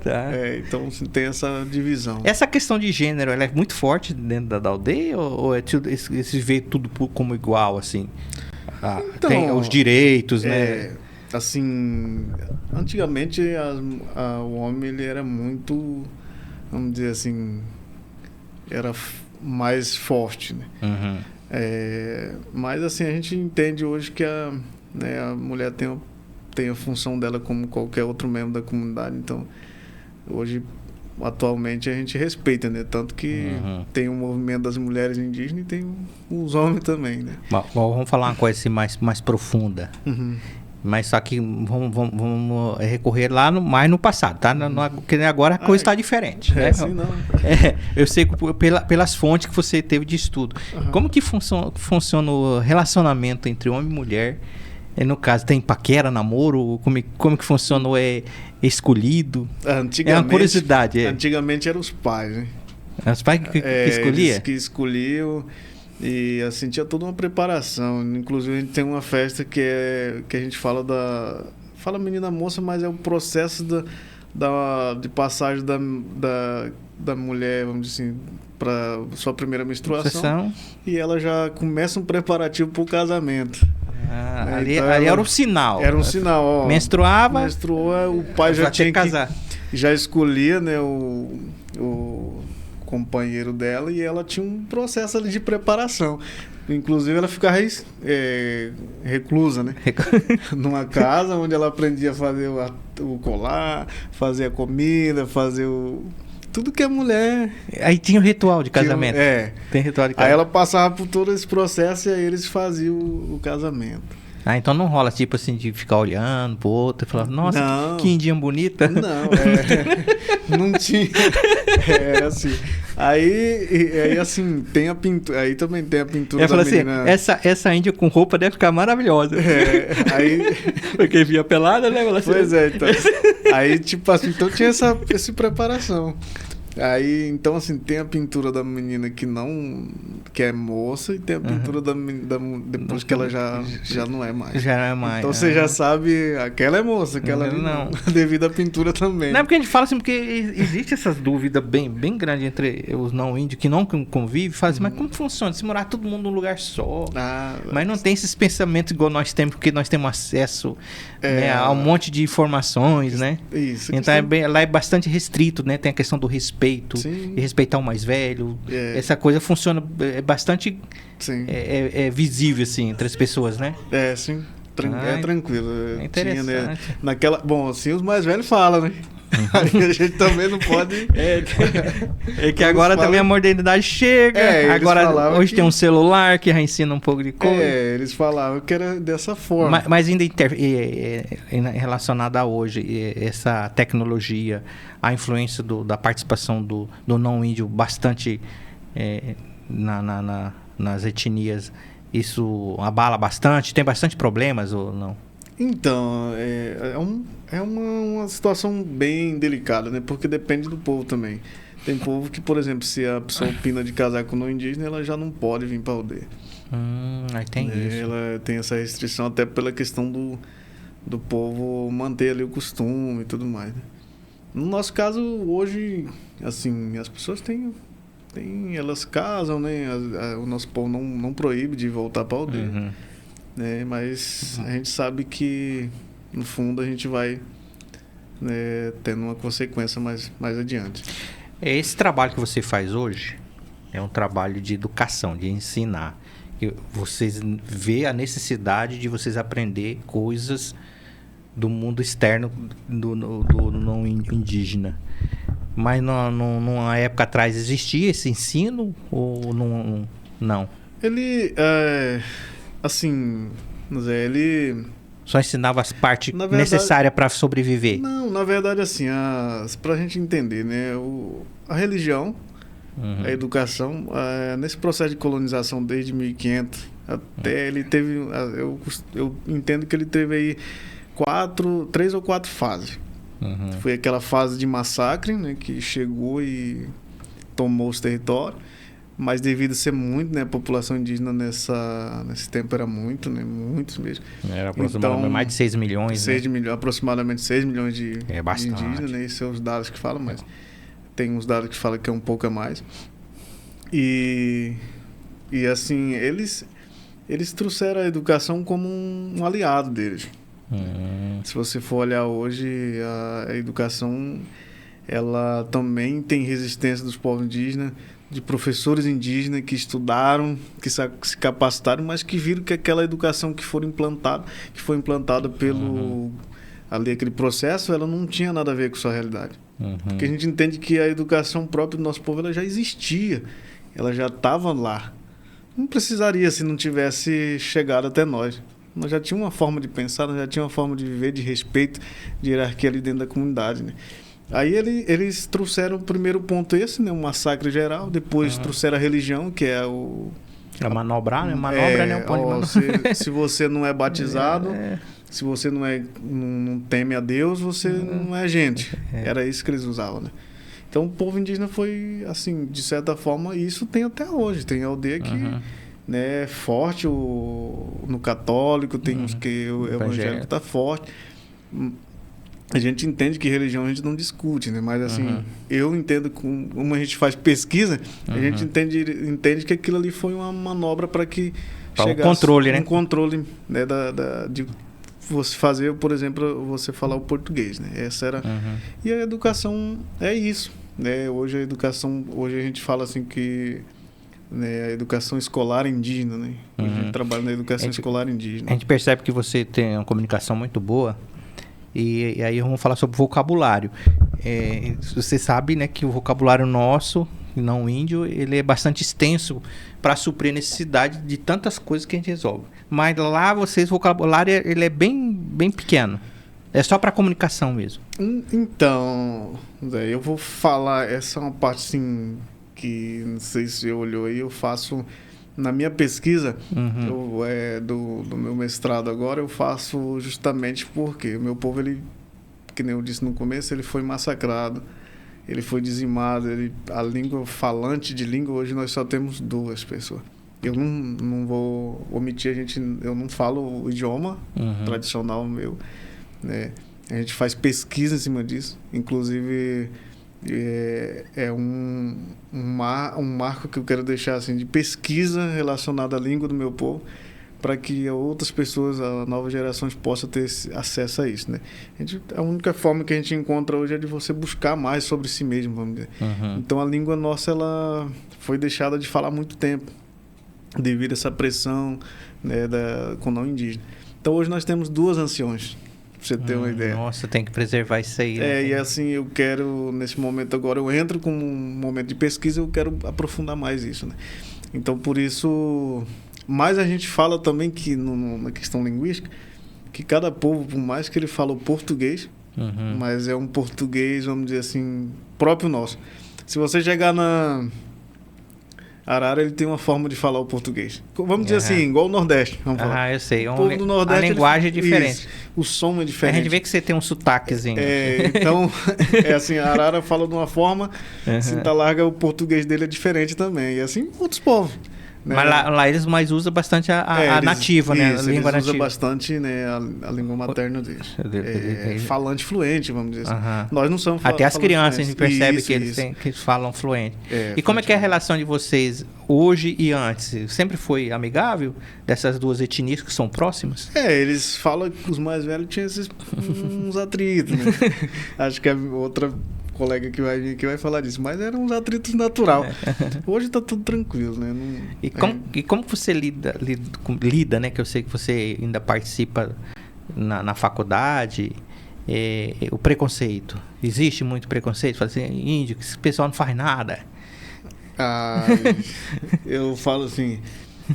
Tá. Então assim, tem essa divisão. Essa questão de gênero, ela é muito forte dentro da aldeia? Ou é tudo, se vê tudo como igual, assim? Então, tem os direitos, né? Assim, antigamente o homem ele era muito, vamos dizer assim, era mais forte, né? Uhum. Mas assim, a gente entende hoje que a mulher tem a função dela como qualquer outro membro da comunidade. Então, hoje, atualmente, a gente respeita, né? Tanto que tem o movimento das mulheres indígenas e tem os homens também, né? Bom, vamos falar uma coisa assim mais profunda. Uhum. Mas só que vamos recorrer lá mais no passado, tá? Porque agora a coisa está diferente. Né? Assim não. Eu sei que pelas fontes que você teve de estudo. Uhum. Como que funciona o relacionamento entre homem e mulher? No caso, tem paquera, namoro? Como que funciona? É escolhido? É uma curiosidade. Antigamente eram os pais, né? Os pais que escolhiam? Eles que escolhiam. E assim, tinha toda uma preparação. Inclusive, a gente tem uma festa que a gente fala fala menina moça, mas é o processo de passagem da mulher, vamos dizer assim, para sua primeira menstruação. E ela já começa um preparativo para o casamento. Ali então era um sinal. Era um sinal, ó. Menstruou, o pai já tinha que casar. Já escolhia, né, o companheiro dela, e ela tinha um processo ali de preparação. Inclusive, ela ficava reclusa, né? Numa casa onde ela aprendia a fazer o colar, fazer a comida, fazer tudo que é mulher. Aí tinha o ritual de casamento. Tem ritual de casamento. Aí ela passava por todo esse processo e aí eles faziam o casamento. Então não rola tipo assim de ficar olhando pro outro e falar, nossa, que indinha bonita. Não, não tinha. Era assim. Aí assim, tem a pintura. Aí também tem a pintura da menina. Assim, essa índia com roupa deve ficar maravilhosa. Aí... Porque via pelada, né? Pois então. Aí, tipo assim, então tinha essa preparação. Aí, então, assim, tem a pintura da menina que é moça, e tem a pintura depois que ela já não é mais. Já não é mais. Então você já sabe, aquela é moça, aquela ali não. Devido à pintura também. Não é porque a gente fala assim, porque existe essas dúvidas bem grandes entre os não índios que não convivem, fala assim, mas como funciona? Se morar todo mundo num lugar só. Mas não tem esses pensamentos igual nós temos, porque nós temos acesso a um monte de informações, né? Isso. Então lá é bastante restrito, né? Tem a questão do respeito. Sim. E respeitar o mais velho. Essa coisa funciona bastante visível, assim, entre as pessoas, né? Sim. Tranquilo. É interessante. Tinha, né, bom, assim os mais velhos falam, né? Aí a gente também não pode... que agora também a modernidade chega. Agora, hoje tem um celular que já ensina um pouco de coisa. Eles falavam que era dessa forma. Mas ainda relacionada a hoje, essa tecnologia, a influência da participação do não índio bastante nas etnias, isso abala bastante? Tem bastante problemas ou não? Então, é uma situação bem delicada, né? Porque depende do povo também. Tem povo que, por exemplo, se a pessoa opina de casar com não indígena, ela já não pode vir para a aldeia. Aí tem isso. Ela tem essa restrição até pela questão do povo manter ali o costume e tudo mais, né? No nosso caso, hoje, assim, as pessoas elas casam, né? O nosso povo não proíbe de voltar para a aldeia. Uhum. Mas a gente sabe que no fundo a gente vai tendo uma consequência mais adiante. Esse trabalho que você faz hoje é um trabalho de educação, de ensinar. Vocês vê a necessidade de vocês aprender coisas do mundo externo do não indígena. Mas numa época atrás existia esse ensino ou não? Ele assim, ele só ensinava as partes necessárias para sobreviver. Não, na verdade, assim, pra gente entender, né? A religião, a educação, nesse processo de colonização desde 1500 até ele teve, eu entendo que ele teve aí 3 ou 4 fases. Foi aquela fase de massacre, né, que chegou e tomou os territórios, mas devido a ser muito, né, a população indígena nesse tempo era muito, né, muitos mesmo. Era aproximadamente mais de 6 milhões, né? Aproximadamente 6 milhões de bastante. Indígenas, né, esses são os dados que falam, mas tem uns dados que falam que é um pouco a mais. E assim, eles trouxeram a educação como um aliado deles. Se você for olhar hoje, a educação, ela também tem resistência dos povos indígenas, de professores indígenas que estudaram, que se capacitaram, mas que viram que aquela educação que foi implantada pelo ali aquele processo, ela não tinha nada a ver com sua realidade. Porque a gente entende que a educação própria do nosso povo, ela já existia, ela já estava lá. Não precisaria se não tivesse chegado até nós. Nós já tínhamos uma forma de pensar, nós já tínhamos uma forma de viver, de respeito, de hierarquia ali dentro da comunidade, né? Aí eles trouxeram o primeiro ponto esse, né? Um massacre geral. Depois trouxeram a religião, que é o... É manobrar, né? Manobra, né? Se você não é batizado, se você não teme a Deus, você não é gente. Era isso que eles usavam, né? Então o povo indígena foi, assim, de certa forma, e isso tem até hoje. Tem aldeia que né, forte no católico, tem uns que o evangélico está forte. A gente entende que religião a gente não discute, né? Mas assim, eu entendo como a gente faz pesquisa, a gente entende que aquilo ali foi uma manobra para que chegasse controle, né? Um controle, né, de você fazer, por exemplo, você falar o português, né? Essa era e a educação é isso, né? Hoje a gente fala assim que, né, a educação escolar indígena, né? Hoje a gente trabalha na educação escolar indígena. A gente percebe que você tem uma comunicação muito boa. E aí vamos falar sobre vocabulário. Você sabe, né, que o vocabulário nosso, não índio, ele é bastante extenso para suprir a necessidade de tantas coisas que a gente resolve. Mas lá o vocabulário ele é bem pequeno. É só para comunicação mesmo. Então, Zé, eu vou falar, essa é uma parte assim que não sei se você olhou aí, eu faço na minha pesquisa do meu mestrado agora, eu faço justamente porque o meu povo, ele, que nem eu disse no começo, ele foi massacrado, ele foi dizimado, a língua falante de língua, hoje nós só temos 2 pessoas. Eu não vou omitir, eu não falo o idioma tradicional meu, né? A gente faz pesquisa em cima disso, inclusive um marco que eu quero deixar assim, de pesquisa relacionada à língua do meu povo, para que outras pessoas, as novas gerações, possam ter acesso a isso, né? A única forma que a gente encontra hoje é de você buscar mais sobre si mesmo, vamos dizer. Então a língua nossa, ela foi deixada de falar há muito tempo, devido a essa pressão, né, com o não indígena. Então hoje nós temos 2 anciões, pra você ter uma ideia. Nossa, tem que preservar isso aí. Né? E assim, eu quero, nesse momento agora, eu entro como um momento de pesquisa, eu quero aprofundar mais isso, né? Então, por isso... Mas a gente fala também que, na questão linguística, que cada povo, por mais que ele fala o português, mas é um português, vamos dizer assim, próprio nosso. Se você chegar na... Arara, ele tem uma forma de falar o português. Vamos dizer assim, igual o Nordeste. Vamos falar. Eu sei. O povo do Nordeste, a linguagem é diferente. Isso, o som é diferente. A gente vê que você tem um sotaquezinho. Então, assim, a Arara fala de uma forma, Cinta Larga, o português dele é diferente também. E assim, outros povos. Né? Mas lá eles mais usam bastante a nativa, né? A língua nativa. Eles usam bastante, né, a língua materna deles. Falante fluente, vamos dizer assim. Nós não somos até as crianças, a gente percebe que eles falam fluente. E como é que é a relação de vocês hoje e antes? Sempre foi amigável dessas 2 etnias que são próximas? Eles falam que os mais velhos tinham uns atritos, né? Acho que a outra colega que vai vir aqui vai falar disso, mas eram uns atritos natural. Hoje tá tudo tranquilo, né? E como você lida, né? Que eu sei que você ainda participa na faculdade, o preconceito. Existe muito preconceito? Fala assim, índio, que esse pessoal não faz nada. Eu falo assim,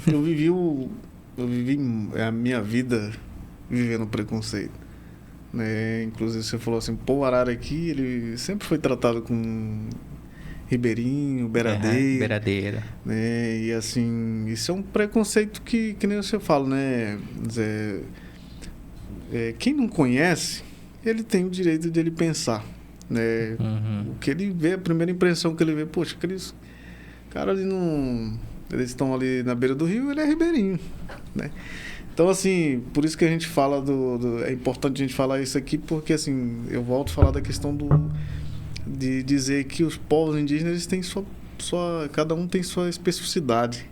eu vivi a minha vida vivendo preconceito. Né? Inclusive você falou assim, o Arara aqui, ele sempre foi tratado com... ribeirinho, beiradeiro. Beiradeira. Né? E assim, isso é um preconceito que nem você fala, né? Quem não conhece, ele tem o direito de ele pensar, né? O que ele vê, a primeira impressão que ele vê, poxa, aqueles caras ali não... Eles estão ali na beira do rio, ele é ribeirinho, né? Então, assim, por isso que a gente fala é importante a gente falar isso aqui, porque, assim, eu volto a falar da questão de dizer que os povos indígenas, eles têm cada um tem sua especificidade,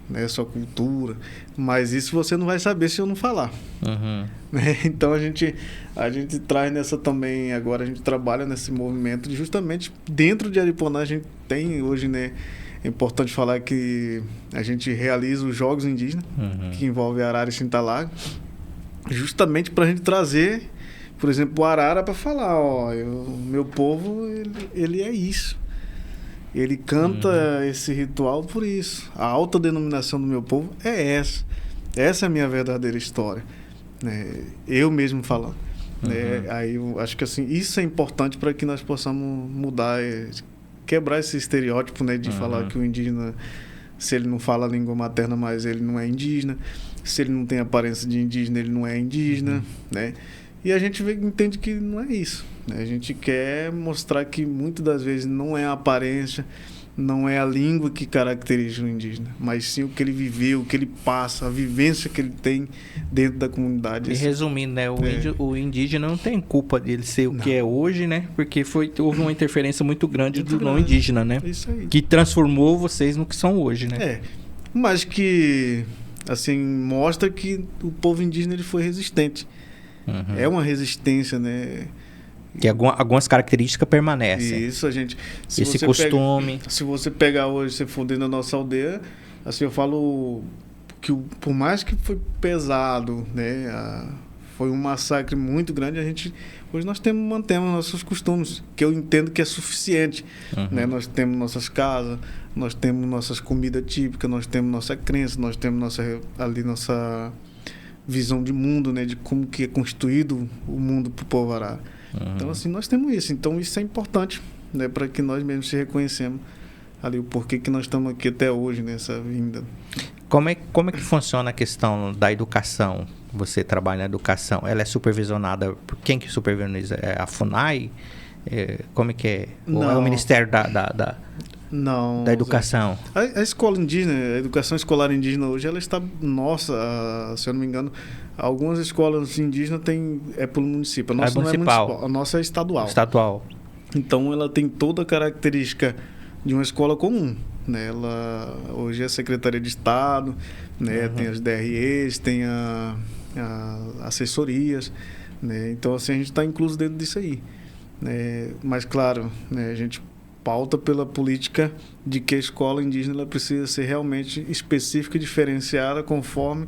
né? Sua cultura, mas isso você não vai saber se eu não falar. Né? Então, a gente traz nessa também, agora a gente trabalha nesse movimento, justamente dentro de Aripuanã, a gente tem hoje, né? É importante falar que a gente realiza os Jogos Indígenas, que envolve Arara e Xintalaga, justamente para a gente trazer, por exemplo, o Arara para falar, o meu povo, ele é isso. Ele canta esse ritual por isso. A alta denominação do meu povo é essa. Essa é a minha verdadeira história. Né? Eu mesmo falando. Né? Aí eu acho que assim, isso é importante para que nós possamos mudar, quebrar esse estereótipo, né, de falar que o indígena, se ele não fala a língua materna, mas ele não é indígena, se ele não tem aparência de indígena, ele não é indígena, né? E a gente entende que não é isso, né? A gente quer mostrar que muitas das vezes não é a aparência, não é a língua que caracteriza o indígena, mas sim o que ele viveu, o que ele passa, a vivência que ele tem dentro da comunidade. E resumindo, né, o indígena não tem culpa dele ser o que é hoje, né? Porque houve uma interferência muito grande do não indígena, né? Isso aí. Que transformou vocês no que são hoje, né? Mas que, assim, mostra que o povo indígena ele foi resistente. É uma resistência, né? Que algumas características permanecem. Isso, a gente... Esse costume... Se você pegar hoje, você for dentro da nossa aldeia, assim, eu falo que por mais que foi pesado, né? Foi um massacre muito grande, hoje nós mantemos nossos costumes, que eu entendo que é suficiente. Né? Nós temos nossas casas, nós temos nossas comidas típicas, nós temos nossa crença, nós temos nossa visão de mundo, né? De como que é constituído o mundo para o povo Arara. Então, assim, nós temos isso. Então, isso é importante, né? Para que nós mesmos se reconhecemos ali o porquê que nós estamos aqui até hoje, nessa vinda. Como é que funciona a questão da educação? Você trabalha na educação. Ela é supervisionada por quem que supervisiona? É a FUNAI? Como é que é? Ou é o Ministério Não, da Educação? A escola indígena, a educação escolar indígena hoje, ela está... se eu não me engano, algumas escolas indígenas é pelo município. A nossa não é municipal, a nossa é estadual. Estadual. Então, ela tem toda a característica de uma escola comum. Né? Ela hoje é a Secretaria de Estado, né? Tem as DREs, tem as assessorias. Né? Então, assim, a gente está incluso dentro disso aí. Né? Mas, claro, né? A gente pauta pela política de que a escola indígena ela precisa ser realmente específica e diferenciada conforme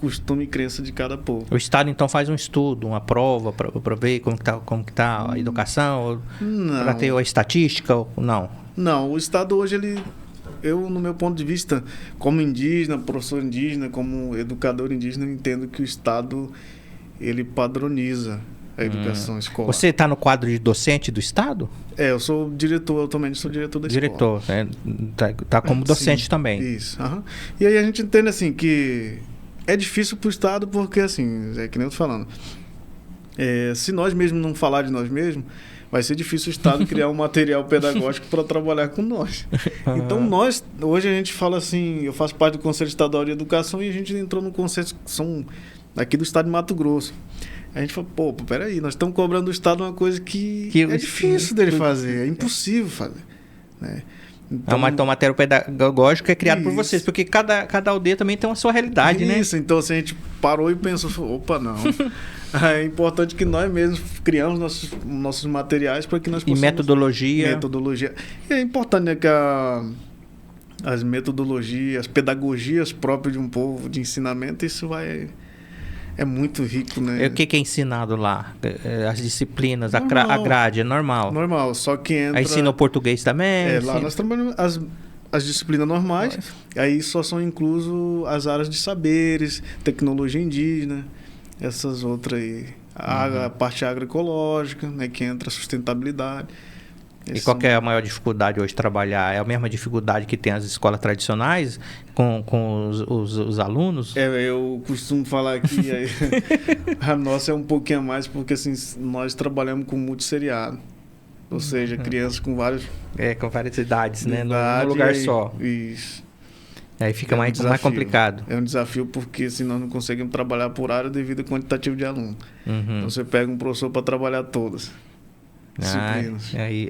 costume e crença de cada povo. O Estado, então, faz um estudo, uma prova para ver como que tá a educação? Para ter a estatística? Não? Não, o Estado hoje, eu, no meu ponto de vista, como indígena, professor indígena, como educador indígena, eu entendo que o Estado, ele padroniza a educação escolar. Você está no quadro de docente do Estado? Eu sou diretor, atualmente sou diretor da escola. Diretor, né? Tá como docente também. Isso. E aí a gente entende assim que é difícil para o Estado porque, assim, é que nem eu tô falando, se nós mesmos não falar de nós mesmos, vai ser difícil o Estado criar um material pedagógico para trabalhar com nós. Então, hoje a gente fala assim, eu faço parte do Conselho Estadual de Educação e a gente entrou no consenso que são aqui do Estado de Mato Grosso. A gente falou, peraí, nós estamos cobrando do Estado uma coisa que é difícil dele fazer, é impossível fazer. Né? Então, um material pedagógico é criado por vocês, porque cada aldeia também tem a sua realidade, né? Isso, então assim, a gente parou e pensou, não. É importante que nós mesmos criamos nossos materiais para que nós possamos... E metodologia. E é importante, né, que as metodologias, as pedagogias próprias de um povo, de ensinamento, isso é muito rico, né? O que é ensinado lá? As disciplinas, a grade, é normal? Normal, só que entra... Aí ensina o português também? Lá nós trabalhamos as disciplinas normais, aí só são inclusos as áreas de saberes, tecnologia indígena, essas outras aí. A parte agroecológica, né, que entra a sustentabilidade. E qual que é a maior dificuldade hoje de trabalhar? É a mesma dificuldade que tem as escolas tradicionais com os alunos? Eu costumo falar que a nossa é um pouquinho a mais, porque assim, nós trabalhamos com multisseriado. Ou seja, crianças com vários... com várias idades, né? No lugar só. Isso. Aí fica mais complicado. É um desafio porque assim, nós não conseguimos trabalhar por área devido ao quantitativo de aluno. Então você pega um professor para trabalhar todas. Aí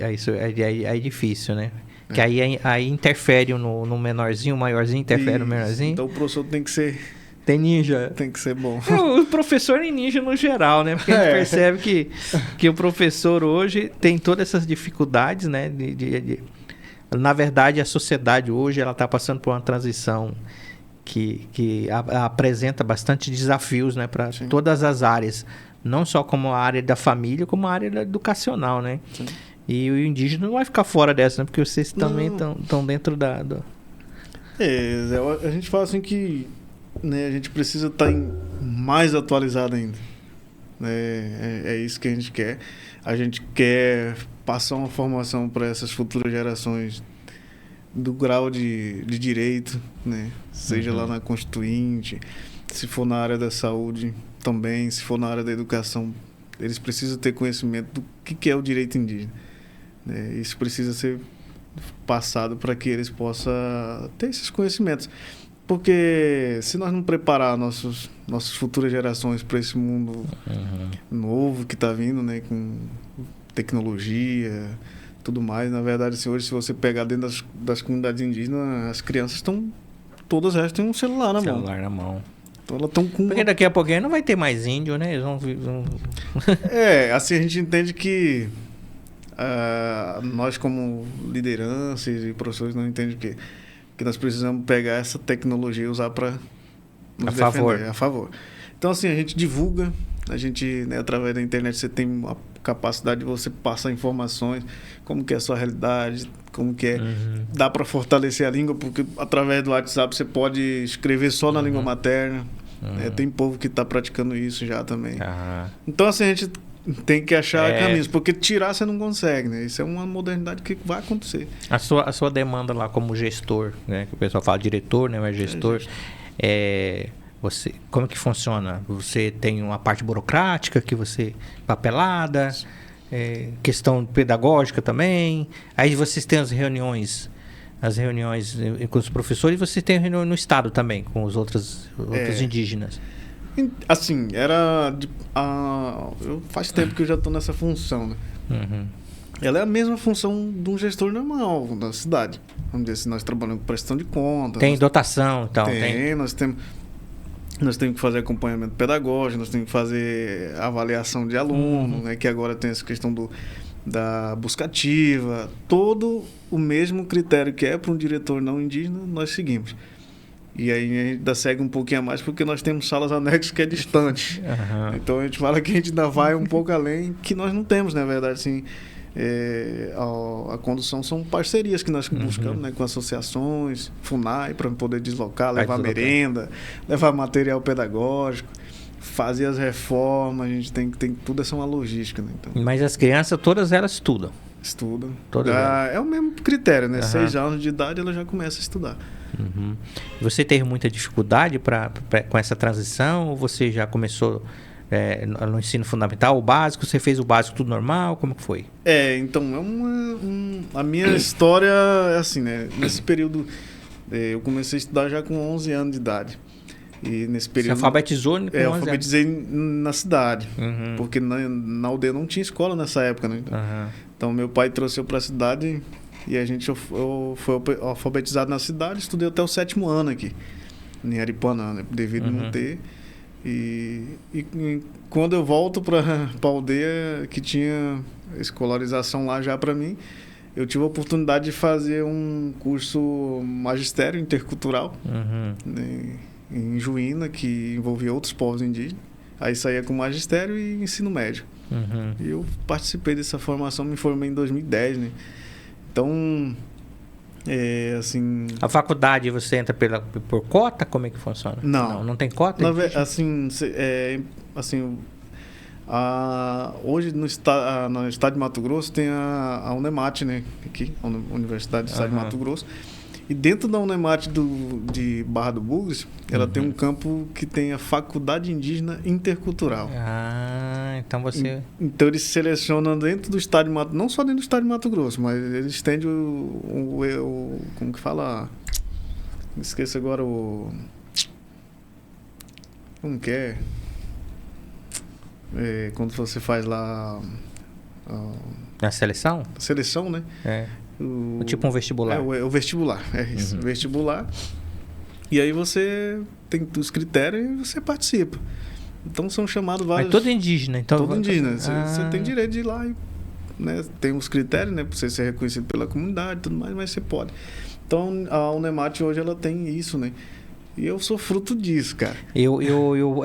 é difícil, né? Que aí interfere no menorzinho, o maiorzinho interfere no menorzinho. Então o professor tem que ser... Tem ninja. Tem que ser bom. O professor é ninja no geral, né? Porque a gente percebe que o professor hoje tem todas essas dificuldades, né? Na verdade, a sociedade hoje ela está passando por uma transição que apresenta bastante desafios, né? Para todas as áreas. Não só como a área da família, como a área educacional, né? Sim. E o indígena não vai ficar fora dessa, né? Porque vocês também estão dentro da... a gente fala assim que, né, a gente precisa estar mais atualizado ainda. É isso que a gente quer. A gente quer passar uma formação para essas futuras gerações do grau de direito, né? Seja lá na Constituinte, se for na área da saúde também, se for na área da educação, eles precisam ter conhecimento do que é o direito indígena. Isso precisa ser passado para que eles possam ter esses conhecimentos. Porque se nós não preparar nossas futuras gerações para esse mundo novo que está vindo, né, com tecnologia, tudo mais, na verdade, assim, hoje, se você pegar dentro das comunidades indígenas, as crianças estão... Todas elas têm um celular na mão. Então elas estão com... Porque daqui a pouquinho não vai ter mais índio, né? Eles vão... assim a gente entende que nós como lideranças e professores não entendem que nós precisamos pegar essa tecnologia e usar para nos defender, a favor. Então, assim, a gente divulga, a gente, né, através da internet, você tem a capacidade de você passar informações, como que é a sua realidade, como que é... Dá para fortalecer a língua, porque através do WhatsApp você pode escrever só na língua materna. Tem povo que está praticando isso já também. Então, assim, a gente tem que achar caminhos, porque tirar você não consegue, né? Isso é uma modernidade que vai acontecer. A sua demanda lá como gestor, né? Que o pessoal fala diretor, né? Mas gestor. Você, como que funciona? Você tem uma parte burocrática que você... papelada, questão pedagógica também. Aí vocês têm as reuniões com os professores, e você tem reunião no estado também, com os outros indígenas. Assim, faz tempo que eu já estou nessa função, né? Ela é a mesma função de um gestor normal da cidade. Vamos dizer assim, nós trabalhamos com prestação de contas. Tem dotação, então? Nós temos que fazer acompanhamento pedagógico, nós temos que fazer avaliação de aluno, né? Que agora tem essa questão da busca ativa. Todo o mesmo critério que é para um diretor não indígena, nós seguimos. E aí a gente ainda segue um pouquinho a mais porque nós temos salas anexas que é distante. Então a gente fala que a gente ainda vai um pouco além, que nós não temos, na verdade, assim, a condução são parcerias que nós buscamos, né, com associações, FUNAI, para poder deslocar, levar merenda, levar material pedagógico, fazer as reformas. A gente tem tudo, essa é uma logística, né? Então, mas as crianças, todas elas estudam? Estudam. É o mesmo critério, né? 6 anos de idade ela já começa a estudar. Você teve muita dificuldade com essa transição? Ou você já começou no ensino fundamental, o básico? Você fez o básico tudo normal? Como que foi? Então, a minha história é assim, né? Nesse período, eu comecei a estudar já com 11 anos de idade. E nesse período... Você alfabetizou com 11 anos? Alfabetizei na cidade. Porque na aldeia não tinha escola nessa época, né? Então, meu pai trouxe eu para a cidade... E a gente foi alfabetizado na cidade, estudei até o 7º ano aqui, em Aripuanã, né, devido não ter. E quando eu volto para a aldeia, que tinha escolarização lá já para mim, eu tive a oportunidade de fazer um curso magistério intercultural, né, em Juína, que envolvia outros povos indígenas. Aí saía com magistério e ensino médio. E eu participei dessa formação, me formei em 2010, né? Então, assim... A faculdade você entra por cota? Como é que funciona? Não tem cota? assim, Hoje no estado de Mato Grosso tem a Unemat, né? Aqui, a Universidade do Estado de Mato Grosso. E dentro da Unemat de Barra do Bugres, ela tem um campo que tem a Faculdade Indígena Intercultural. Então você... Então eles selecionam dentro do estado de Mato... Não só dentro do estado de Mato Grosso, mas eles estendem como que fala? Me esqueço agora o... Como que é? Quando você faz lá... Na seleção? Seleção, né? Tipo um vestibular. O vestibular, é isso. Vestibular. E aí você tem os critérios e você participa. Então são chamados vários... Mas todo indígena, então... Todo indígena. Você tem direito de ir lá e... Né, tem os critérios, né? Pra você ser reconhecido pela comunidade e tudo mais, mas você pode. Então a Unemat hoje ela tem isso, né? E eu sou fruto disso, cara.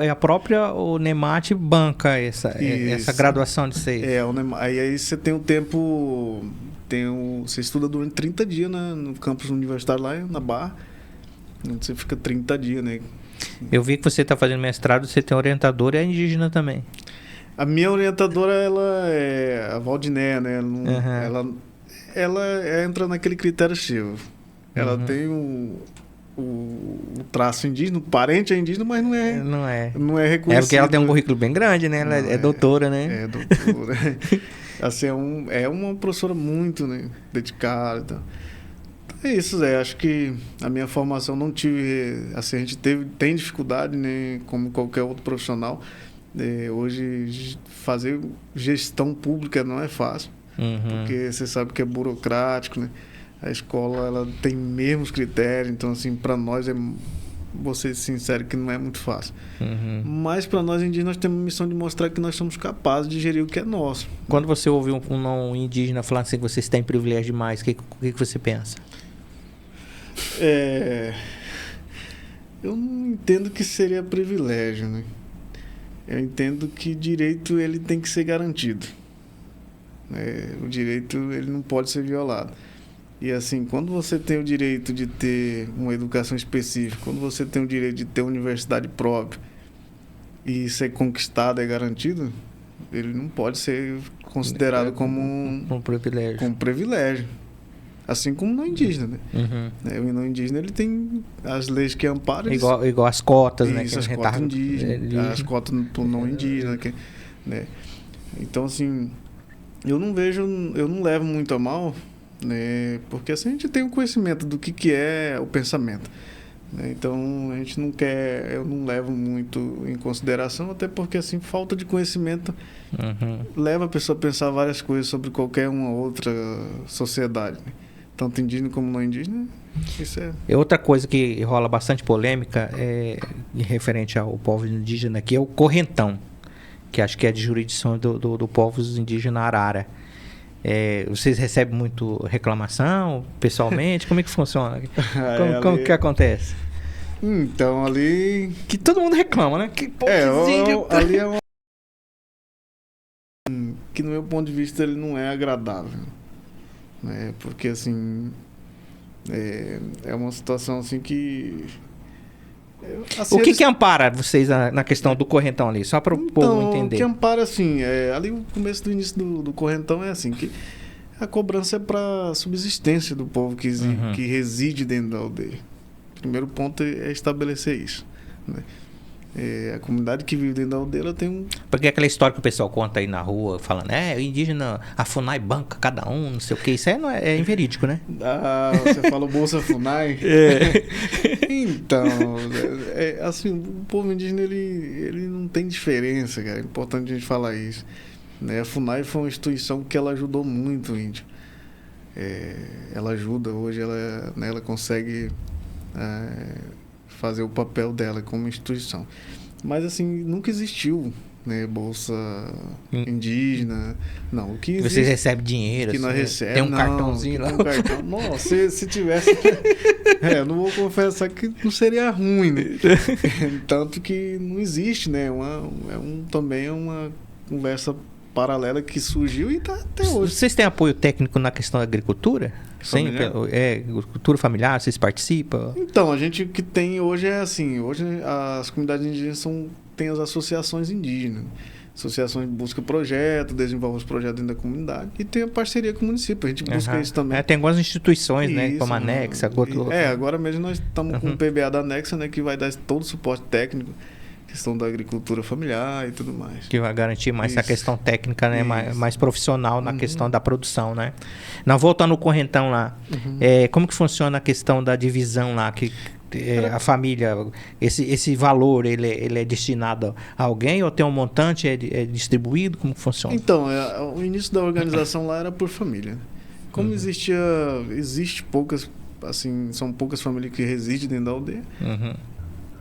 A própria Unemat banca essa graduação de vocês. Aí você tem um tempo... Você estuda durante 30 dias no campus universitário lá na Barra. Você fica 30 dias, né? Eu vi que você está fazendo mestrado, você tem orientadora e é indígena também. A minha orientadora, ela é a Valdinéia, né? Ela entra naquele critério seu. Ela tem o traço indígena, o parente é indígena, mas não é reconhecido. É porque ela tem um currículo bem grande, né? Ela é doutora, né? É doutora. Assim, é uma professora muito, né, dedicada. Então, é isso, Zé. Acho que a minha formação não tive... Assim, a gente tem dificuldade, né, como qualquer outro profissional. Hoje, fazer gestão pública não é fácil. Porque você sabe que é burocrático, né? A escola, ela tem mesmos critérios. Então, assim, para nós vou ser sincero que não é muito fácil. Mas para nós indígenas nós temos a missão de mostrar que nós somos capazes de gerir o que é nosso. Quando você ouve um não indígena falando assim que vocês têm privilégio demais, o que você pensa? Eu não entendo que seria privilégio, né? Eu entendo que direito ele tem que ser garantido. O direito ele não pode ser violado. E assim, quando você tem o direito de ter uma educação específica, quando você tem o direito de ter universidade própria e isso é conquistado, é garantido, ele não pode ser considerado como um privilégio. Assim como no indígena, né? O não indígena ele tem as leis que amparam... Igual as cotas, né? Isso, as cotas indígenas, as cotas do não indígena, né? Então, assim, eu não levo muito a mal... Né? Porque assim a gente tem um conhecimento do que é o pensamento, né? Então a gente eu não levo muito em consideração, até porque assim falta de conhecimento leva a pessoa a pensar várias coisas sobre qualquer uma outra sociedade, né? Tanto indígena como não indígena. Isso outra coisa que rola bastante polêmica referente ao povo indígena aqui é o correntão, que acho que é de jurisdição do povo indígena Arara. Vocês recebem muito reclamação pessoalmente? Como é que funciona? Como que acontece? Então, ali... Que todo mundo reclama, né? Que ali é uma... que no meu ponto de vista ele não é agradável, né? Porque assim... é uma situação assim que... Assim, o que ampara vocês na questão do correntão ali? Só para o povo entender. O que ampara, assim, ali o começo do início do correntão é assim, que a cobrança é para subsistência do povo que reside dentro da aldeia. O primeiro ponto é estabelecer isso, né? A comunidade que vive dentro da aldeia, ela tem Porque aquela história que o pessoal conta aí na rua, falando, o indígena, a FUNAI banca cada um, não sei o que, isso não é inverídico, né? Você fala Bolsa FUNAI? Então, assim, o povo indígena, ele não tem diferença, cara. É importante a gente falar isso, né? A FUNAI foi uma instituição que ela ajudou muito o índio. Ela ajuda, hoje ela consegue... fazer o papel dela como instituição. Mas assim, nunca existiu, né, bolsa indígena. Não, o que existe, vocês recebem dinheiro, que nós recebemos, tem um cartãozinho lá. Um cartão. Nossa, se tivesse... não vou confessar que não seria ruim, né? Tanto que não existe, né? Também é uma conversa paralela que surgiu e está até hoje. Vocês têm apoio técnico na questão da agricultura? Sim, agricultura familiar, vocês participam? Então, a gente que tem hoje é assim, hoje as comunidades indígenas têm as associações indígenas. associações buscam projeto, desenvolvem os projetos dentro da comunidade e tem a parceria com o município. A gente busca isso também. Tem algumas instituições, isso, né? Como a Anexa. Agora mesmo nós estamos com o PBA da Anexa, né? Que vai dar todo o suporte técnico, questão da agricultura familiar e tudo mais. Que vai garantir mais essa questão técnica, né? Mais profissional na questão da produção, né? Não, voltando ao correntão lá, como que funciona a questão da divisão lá? A família, esse valor, ele é destinado a alguém ou tem um montante, é distribuído? Como que funciona? Então, o início da organização lá era por família. Como existe poucas, assim, são poucas famílias que residem dentro da aldeia,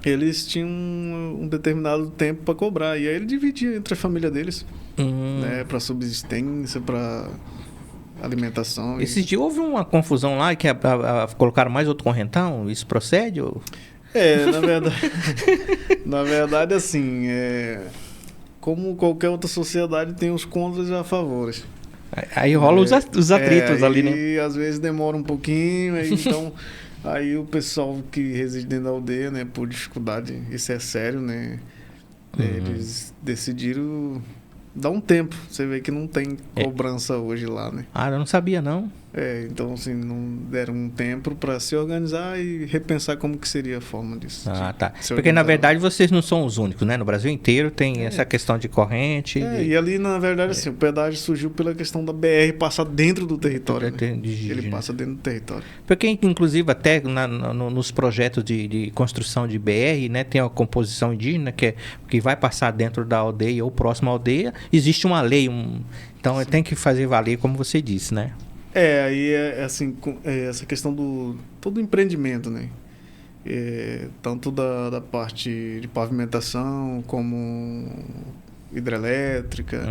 eles tinham um determinado tempo para cobrar, e aí ele dividia entre a família deles, né, para subsistência, para alimentação. Esses dias houve uma confusão lá que colocaram mais outro correntão. Isso procede? Ou... Na verdade, assim, como qualquer outra sociedade tem os contras e os favores. Aí rola os atritos ali, né? E às vezes demora um pouquinho, então aí o pessoal que reside dentro da aldeia, né, por dificuldade, isso é sério, né? Eles decidiram dar um tempo. Você vê que não tem cobrança hoje lá, né? Eu não sabia, não. Então, assim, não deram um tempo para se organizar e repensar como que seria a forma disso. Tá. Porque, na verdade, vocês não são os únicos, né? No Brasil inteiro tem essa questão de corrente. E ali, na verdade, assim, o pedágio surgiu pela questão da BR passar dentro do território, né? Ele passa dentro do território. Porque, inclusive, até nos projetos de construção de BR, né? Tem a composição indígena que vai passar dentro da aldeia ou próxima à aldeia. Existe uma lei, então tem que fazer valer, como você disse, né? Aí assim, essa questão do todo empreendimento, né? Tanto da parte de pavimentação, como hidrelétrica,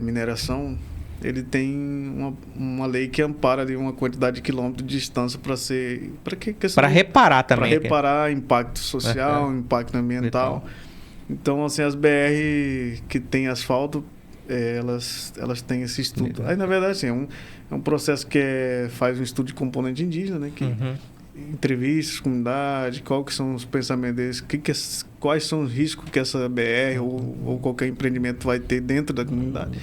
mineração, ele tem uma lei que ampara ali uma quantidade de quilômetros de distância para reparar também. Para reparar impacto social, impacto ambiental. Então, assim, as BR que tem asfalto, elas têm esse estudo. Aí, na verdade, assim, é um processo que faz um estudo de componente indígena, né? Que entrevistas, comunidade, qual que são os pensamentos deles, quais são os riscos que essa BR ou qualquer empreendimento vai ter dentro da comunidade.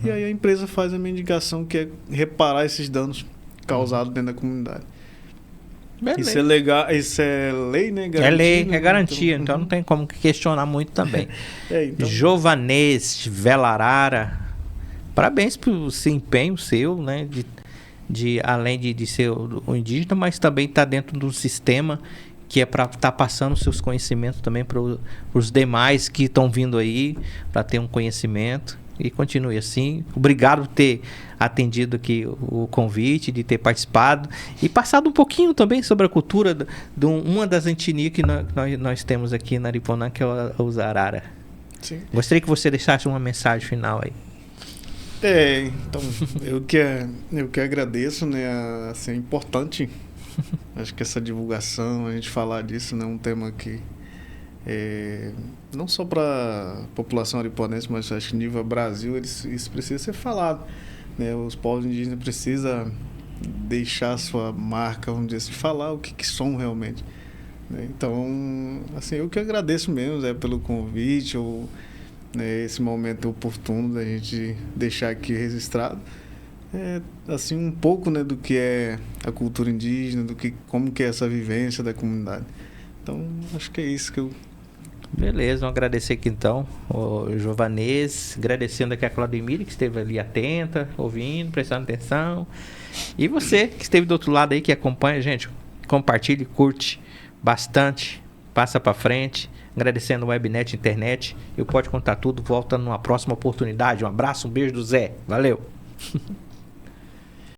E aí a empresa faz a minha indicação, que é reparar esses danos causados dentro da comunidade. Beleza. Isso é legal, isso é lei, né? Garantia, é garantia, então não tem como questionar muito também. Então... Jovanês Velarara, parabéns pelo empenho seu, né? Além de ser o indígena, mas também está dentro do sistema que é para estar passando seus conhecimentos também para os demais que estão vindo aí, para ter um conhecimento. E continue assim. Obrigado por ter atendido aqui o convite, de ter participado e passado um pouquinho também sobre a cultura de uma das etnias que nós temos aqui na Aripuanã, que é o Zarara. Sim. Gostaria que você deixasse uma mensagem final aí. Então, eu que agradeço, né? Assim, é importante, acho que essa divulgação, a gente falar disso, né? Um tema que não só para a população aripuanense, mas acho que nível Brasil, isso precisa ser falado, né? Os povos indígenas precisam deixar a sua marca, vamos dizer assim, falar o que são realmente, né? Então, assim, eu que agradeço mesmo, pelo convite, né, esse momento oportuno da gente deixar aqui registrado, assim, um pouco, né, do que é a cultura indígena, como que é essa vivência da comunidade. Então, acho que é isso que eu... Beleza, vamos agradecer aqui então o Jovanês, agradecendo aqui a Claudemir, que esteve ali atenta, ouvindo, prestando atenção. E você que esteve do outro lado aí, que acompanha, gente, compartilhe, curte bastante, passa para frente. Agradecendo o Webnet Internet. Eu Pode Contar Tudo, volta numa próxima oportunidade. Um abraço, um beijo do Zé. Valeu!